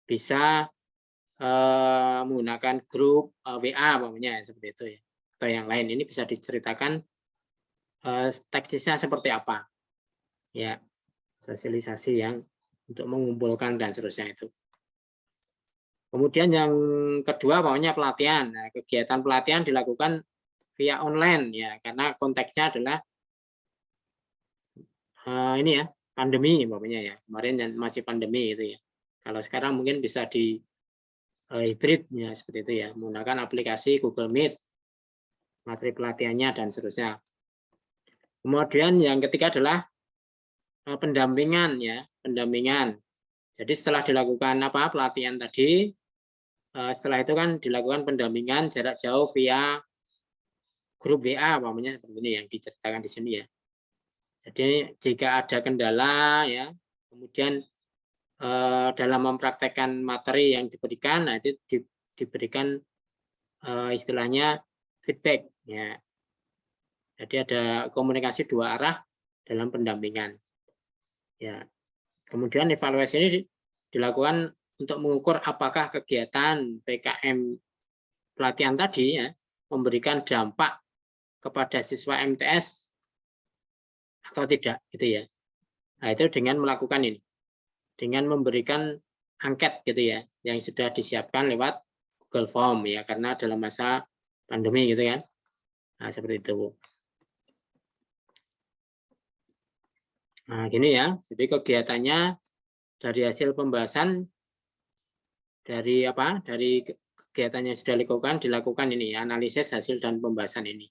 Bisa menggunakan grup WA umpamanya seperti itu ya. Atau yang lain, ini bisa diceritakan teknisnya seperti apa. Ya, sosialisasi yang untuk mengumpulkan dan seterusnya itu. Kemudian yang kedua umpamanya pelatihan. Nah, kegiatan pelatihan dilakukan via online ya, karena konteksnya adalah ini ya, pandemi umpamanya ya. Kemarin masih pandemi itu ya. Kalau sekarang mungkin bisa di hybrid ya seperti itu ya, menggunakan aplikasi Google Meet, materi pelatihannya dan seterusnya. Kemudian yang ketiga adalah pendampingan ya, pendampingan. Jadi setelah dilakukan pelatihan tadi, setelah itu kan dilakukan pendampingan jarak jauh via grup WA umpamanya seperti ini yang diceritakan di sini ya. Jadi jika ada kendala ya, kemudian dalam mempraktekkan materi yang diberikan, nah itu diberikan istilahnya feedback ya. Jadi ada komunikasi dua arah dalam pendampingan. Ya. Kemudian evaluasi ini dilakukan untuk mengukur apakah kegiatan PKM pelatihan tadi ya memberikan dampak kepada siswa MTS atau tidak, gitu ya. Nah, itu dengan melakukan ini, dengan memberikan angket gitu ya, yang sudah disiapkan lewat Google Form ya, karena dalam masa pandemi gitu kan. Nah, seperti itu. Nah, gini ya. Jadi kegiatannya dari hasil pembahasan dari apa? Dari kegiatan yang sudah dilakukan ini, analisis hasil dan pembahasan ini.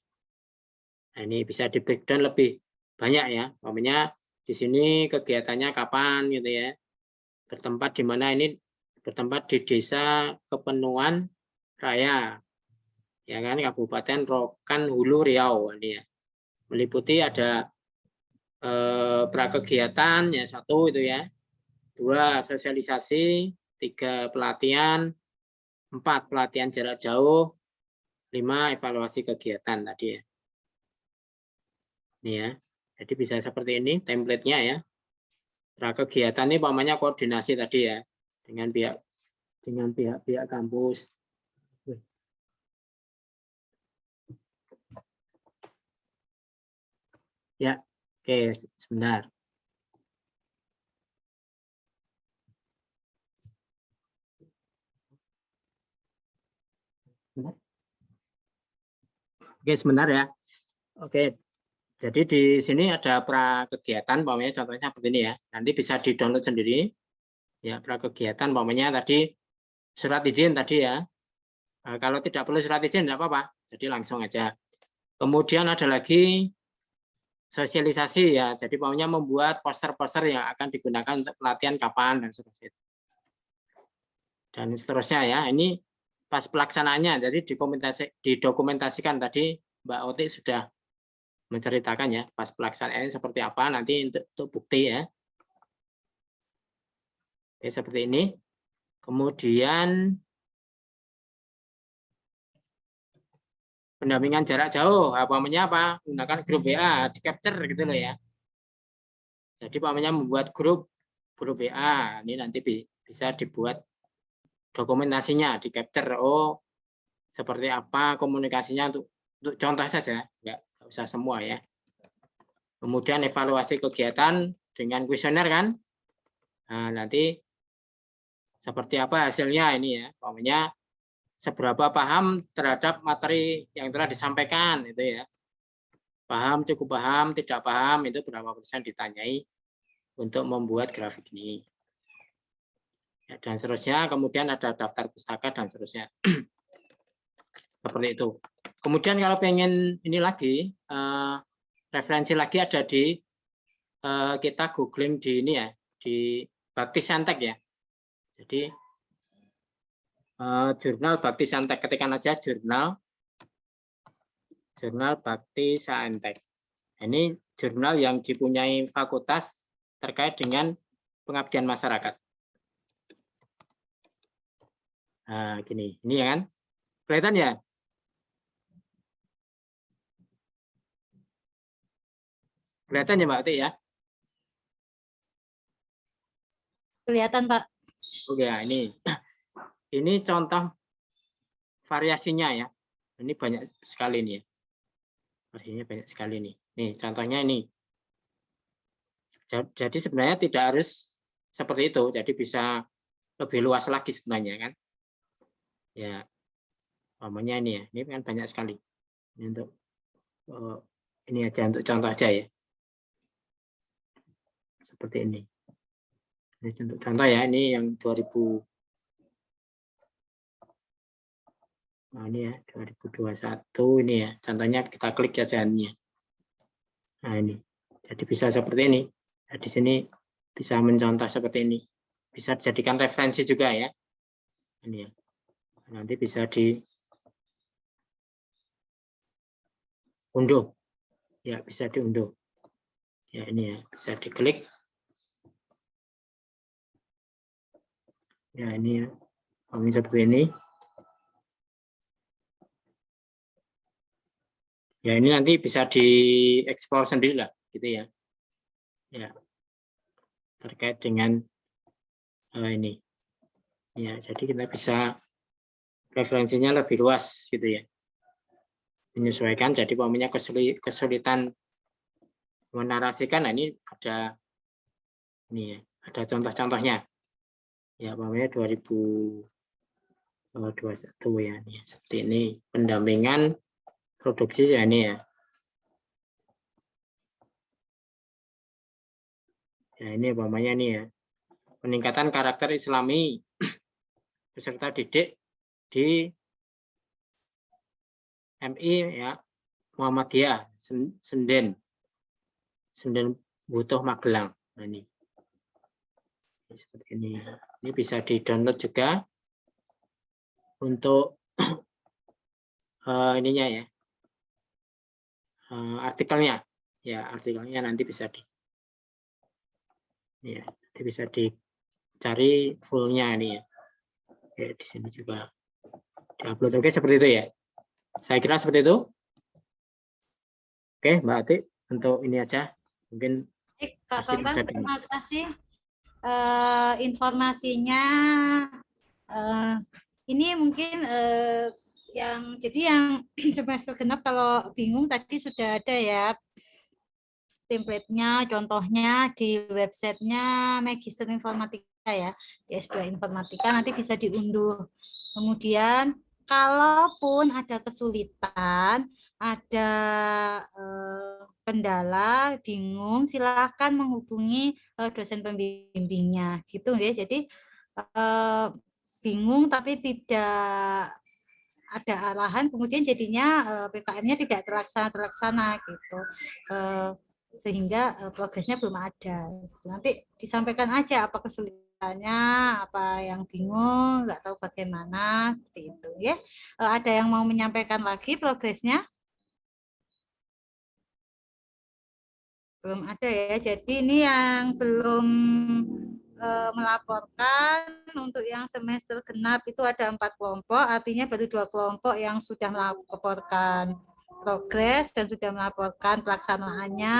Nah, ini bisa di breakdown lebih banyak ya. Umpamanya di sini kegiatannya kapan gitu ya. Bertempat di mana ini? Bertempat di Desa Kepenuhan Raya. Ya kan, Kabupaten Rokan Hulu Riau ini ya. Meliputi ada prakegiatan ya 1 itu ya, 2 sosialisasi, 3 pelatihan, 4 pelatihan jarak jauh, 5 evaluasi kegiatan tadi ya. Ini ya, jadi bisa seperti ini template-nya ya. Prakegiatan ini umpamanya koordinasi tadi ya dengan pihak kampus. Ya, oke, sebentar. Oke, sebentar ya. Oke, jadi di sini ada prakegiatan, umpamanya contohnya seperti ini ya. Nanti bisa di-download sendiri. Ya, prakegiatan, umpamanya tadi surat izin tadi ya. Kalau tidak perlu surat izin, tidak apa-apa. Jadi langsung aja. Kemudian ada lagi sosialisasi ya. Jadi umpamanya membuat poster-poster yang akan digunakan untuk pelatihan kapan dan seterusnya. Dan seterusnya ya. Ini pas pelaksanaannya, jadi didokumentasikan tadi Mbak Oti sudah menceritakan ya, pas pelaksanaan seperti apa nanti untuk bukti ya. Oke, seperti ini. Kemudian pendampingan jarak jauh, umpamanya apa? Gunakan grup WA, di capture gitu loh ya. Jadi umpamanya membuat grup WA, ini nanti bisa dibuat dokumentasinya, di capture. Oh, seperti apa komunikasinya untuk contoh saja, nggak usah semua ya. Kemudian evaluasi kegiatan dengan kuesioner kan. Nah, nanti seperti apa hasilnya ini ya. Umpamanya seberapa paham terhadap materi yang telah disampaikan itu ya. Paham, cukup paham, tidak paham itu berapa persen ditanyai untuk membuat grafik ini. Ya, dan seterusnya, kemudian ada daftar pustaka dan seterusnya. Seperti itu. Kemudian kalau pengen ini lagi, referensi lagi ada di kita googling di ini ya, di Bakti Saintek ya. Jadi jurnal Bakti Saintek, ketikkan aja jurnal Bakti Saintek. Ini jurnal yang dipunyai fakultas terkait dengan pengabdian masyarakat. Nah, gini, ini ya kan, kelihatan ya? Kelihatan ya Mbak Ati ya? Kelihatan Pak. Oke, ini contoh variasinya ya. Ini banyak sekali nih ya. Variasinya banyak sekali nih. Nih contohnya ini. Jadi sebenarnya tidak harus seperti itu. Jadi bisa lebih luas lagi sebenarnya kan. Ya, namanya ini ya. Ini kan banyak sekali. Ini untuk ini aja untuk contoh aja ya. Seperti ini. Ini untuk contoh ya. Ini yang 2000. Nah, ini ya 2021 ini ya. Contohnya kita klik aja ini. Nah, ini. Jadi bisa seperti ini. Nah, di sini bisa mencontoh seperti ini. Bisa dijadikan referensi juga ya. Ini ya. Nanti bisa diunduh. Ya, bisa diunduh. Ya, ini ya, bisa diklik. Ya, ini ya. Ini seperti ini. Ya, ini nanti bisa dieksplor sendiri lah, gitu ya. ya terkait dengan ini. Ya, jadi kita bisa referensinya lebih luas gitu ya. Menyesuaikan, jadi umpamanya kesulitan menarasikan, nah ini ada ini ya, ada contoh-contohnya. Ya, umpamanya 2021 ya, ini seperti ini pendampingan produksi ya ini ya. Ya, ini umpamanya ini ya. Peningkatan karakter Islami peserta didik di MI ya Muhammadiyah Senden Butuh Magelang. Nah, ini seperti ini. Ini bisa di-download juga untuk ininya ya. Artikelnya. Ya, artikelnya nanti bisa dicari fullnya ini ya. Oke, di sini juga diupload. Oke, seperti itu ya. Saya kira seperti itu. Oke, Mbak Ati, untuk ini aja. Mungkin Pak Bambang, terima kasih informasinya. Ini mungkin yang semester genap kalau bingung tadi sudah ada ya template-nya, contohnya di websitenya Magister Informatika ya, di S2 Informatika, nanti bisa diunduh. Kemudian kalaupun ada kesulitan, ada kendala, bingung, silakan menghubungi dosen pembimbingnya, gitu ya. Jadi bingung tapi tidak ada arahan, kemudian jadinya PKM-nya tidak terlaksana gitu, sehingga progresnya belum ada. Nanti disampaikan aja apa kesulitannya, apa yang bingung, nggak tahu bagaimana, seperti itu ya. Ada yang mau menyampaikan lagi progresnya? Belum ada ya. Jadi ini yang belum melaporkan untuk yang semester genap itu ada 4 kelompok, artinya baru 2 kelompok yang sudah melaporkan progres dan sudah melaporkan pelaksanaannya,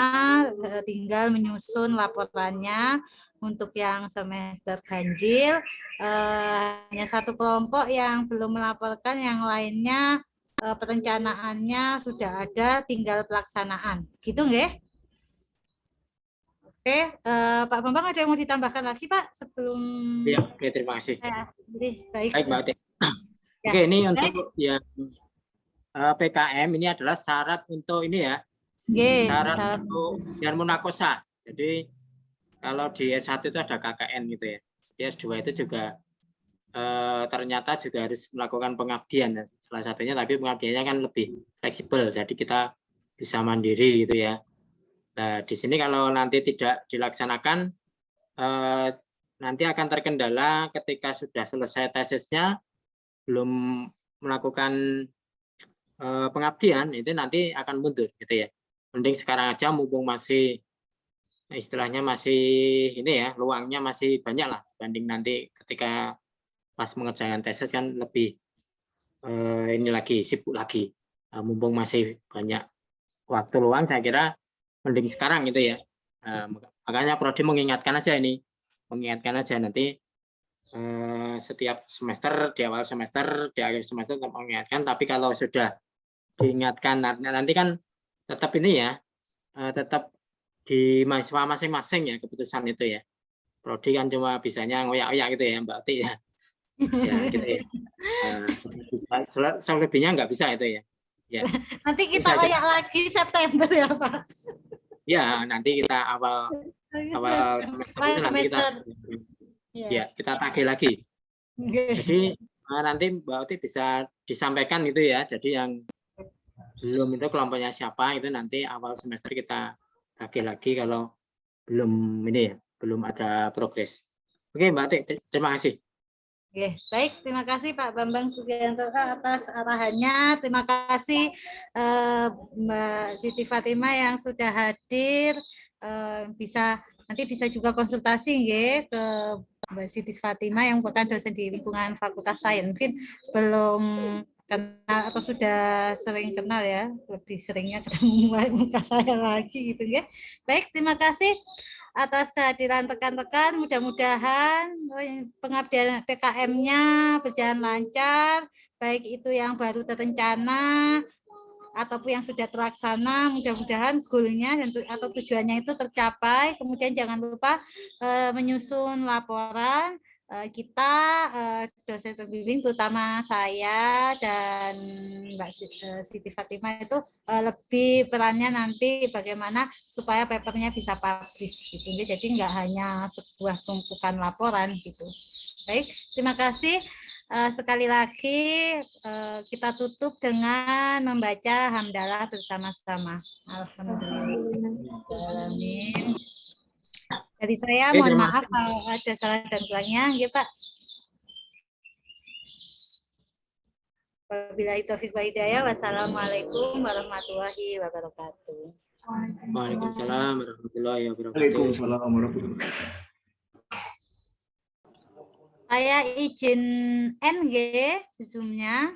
tinggal menyusun laporannya. Untuk yang semester ganjil hanya 1 kelompok yang belum melaporkan, yang lainnya perencanaannya sudah ada, tinggal pelaksanaan. Gitu nggih? Oke, Pak Bambang ada yang mau ditambahkan lagi Pak sebelum? Ya, oke, terima kasih. Baik, Mbak Ati. Ya, oke, ini untuk yang PKM ini adalah syarat untuk ini ya, syarat untuk yang munakosa. Jadi kalau di S1 itu ada KKN gitu ya, di S2 itu juga ternyata juga harus melakukan pengabdian. Salah satunya, tapi pengabdiannya kan lebih fleksibel, jadi kita bisa mandiri gitu ya. Nah, di sini kalau nanti tidak dilaksanakan, nanti akan terkendala ketika sudah selesai tesisnya, belum melakukan pengabdian, itu nanti akan mundur gitu ya. Mending sekarang aja, mumpung masih istilahnya masih ini ya, luangnya masih banyak lah, dibanding nanti ketika pas mengerjakan tesis kan lebih ini lagi, sibuk lagi. Mumpung masih banyak waktu luang, saya kira mending sekarang gitu ya. Makanya Prodi mengingatkan aja ini, nanti setiap semester, di awal semester, di akhir semester tetap mengingatkan. Tapi kalau sudah diingatkan, nanti kan tetap ini ya, tetap di mahasiswa masing-masing ya keputusan itu ya. Prodi kan cuma bisanya ngoyak-ngoyak gitu ya Mbak Ati ya. Ya gitu ya. Selebihnya nggak bisa itu ya. Ya. Nanti kita layak lagi September ya Pak. Ya, nanti kita awal semester ini nanti kita tagih lagi. Jadi nanti Mbak Oti bisa disampaikan gitu ya. Jadi yang belum itu kelompoknya siapa, itu nanti awal semester kita tagih lagi kalau belum ini ya, belum ada progres. Oke Mbak Oti, terima kasih. Oke, baik, terima kasih Pak Bambang Sugianto atas arahannya. Terima kasih Mbak Siti Fatimah yang sudah hadir. Nanti bisa juga konsultasi ya ke Mbak Siti Fatimah yang merupakan dosen di lingkungan Fakultas Sains. Mungkin belum kenal atau sudah sering kenal ya, lebih seringnya ketemu muka saya lagi gitu ya. Baik, terima kasih. atas kehadiran rekan-rekan. Mudah-mudahan pengabdian PKM-nya berjalan lancar, baik itu yang baru terencana ataupun yang sudah terlaksana. Mudah-mudahan goalnya atau tujuannya itu tercapai. Kemudian jangan lupa menyusun laporan. Kita dosen pembimbing, terutama saya dan Mbak Siti Fatimah itu lebih perannya nanti bagaimana supaya papernya bisa publish gitu. Jadi nggak hanya sebuah tumpukan laporan gitu. Baik, terima kasih. Sekali lagi kita tutup dengan membaca hamdalah bersama-sama. Alhamdulillah. Amin. Dari saya mohon maaf kalau ada salah dan kurangnya, ya Pak. Wabillahi taufiq wal hidayah. Wassalamualaikum warahmatullahi wabarakatuh. Waalaikumsalam warahmatullahi wabarakatuh. Waalaikumsalam warahmatullahi wabarakatuh. Saya izin NG Zoom-nya.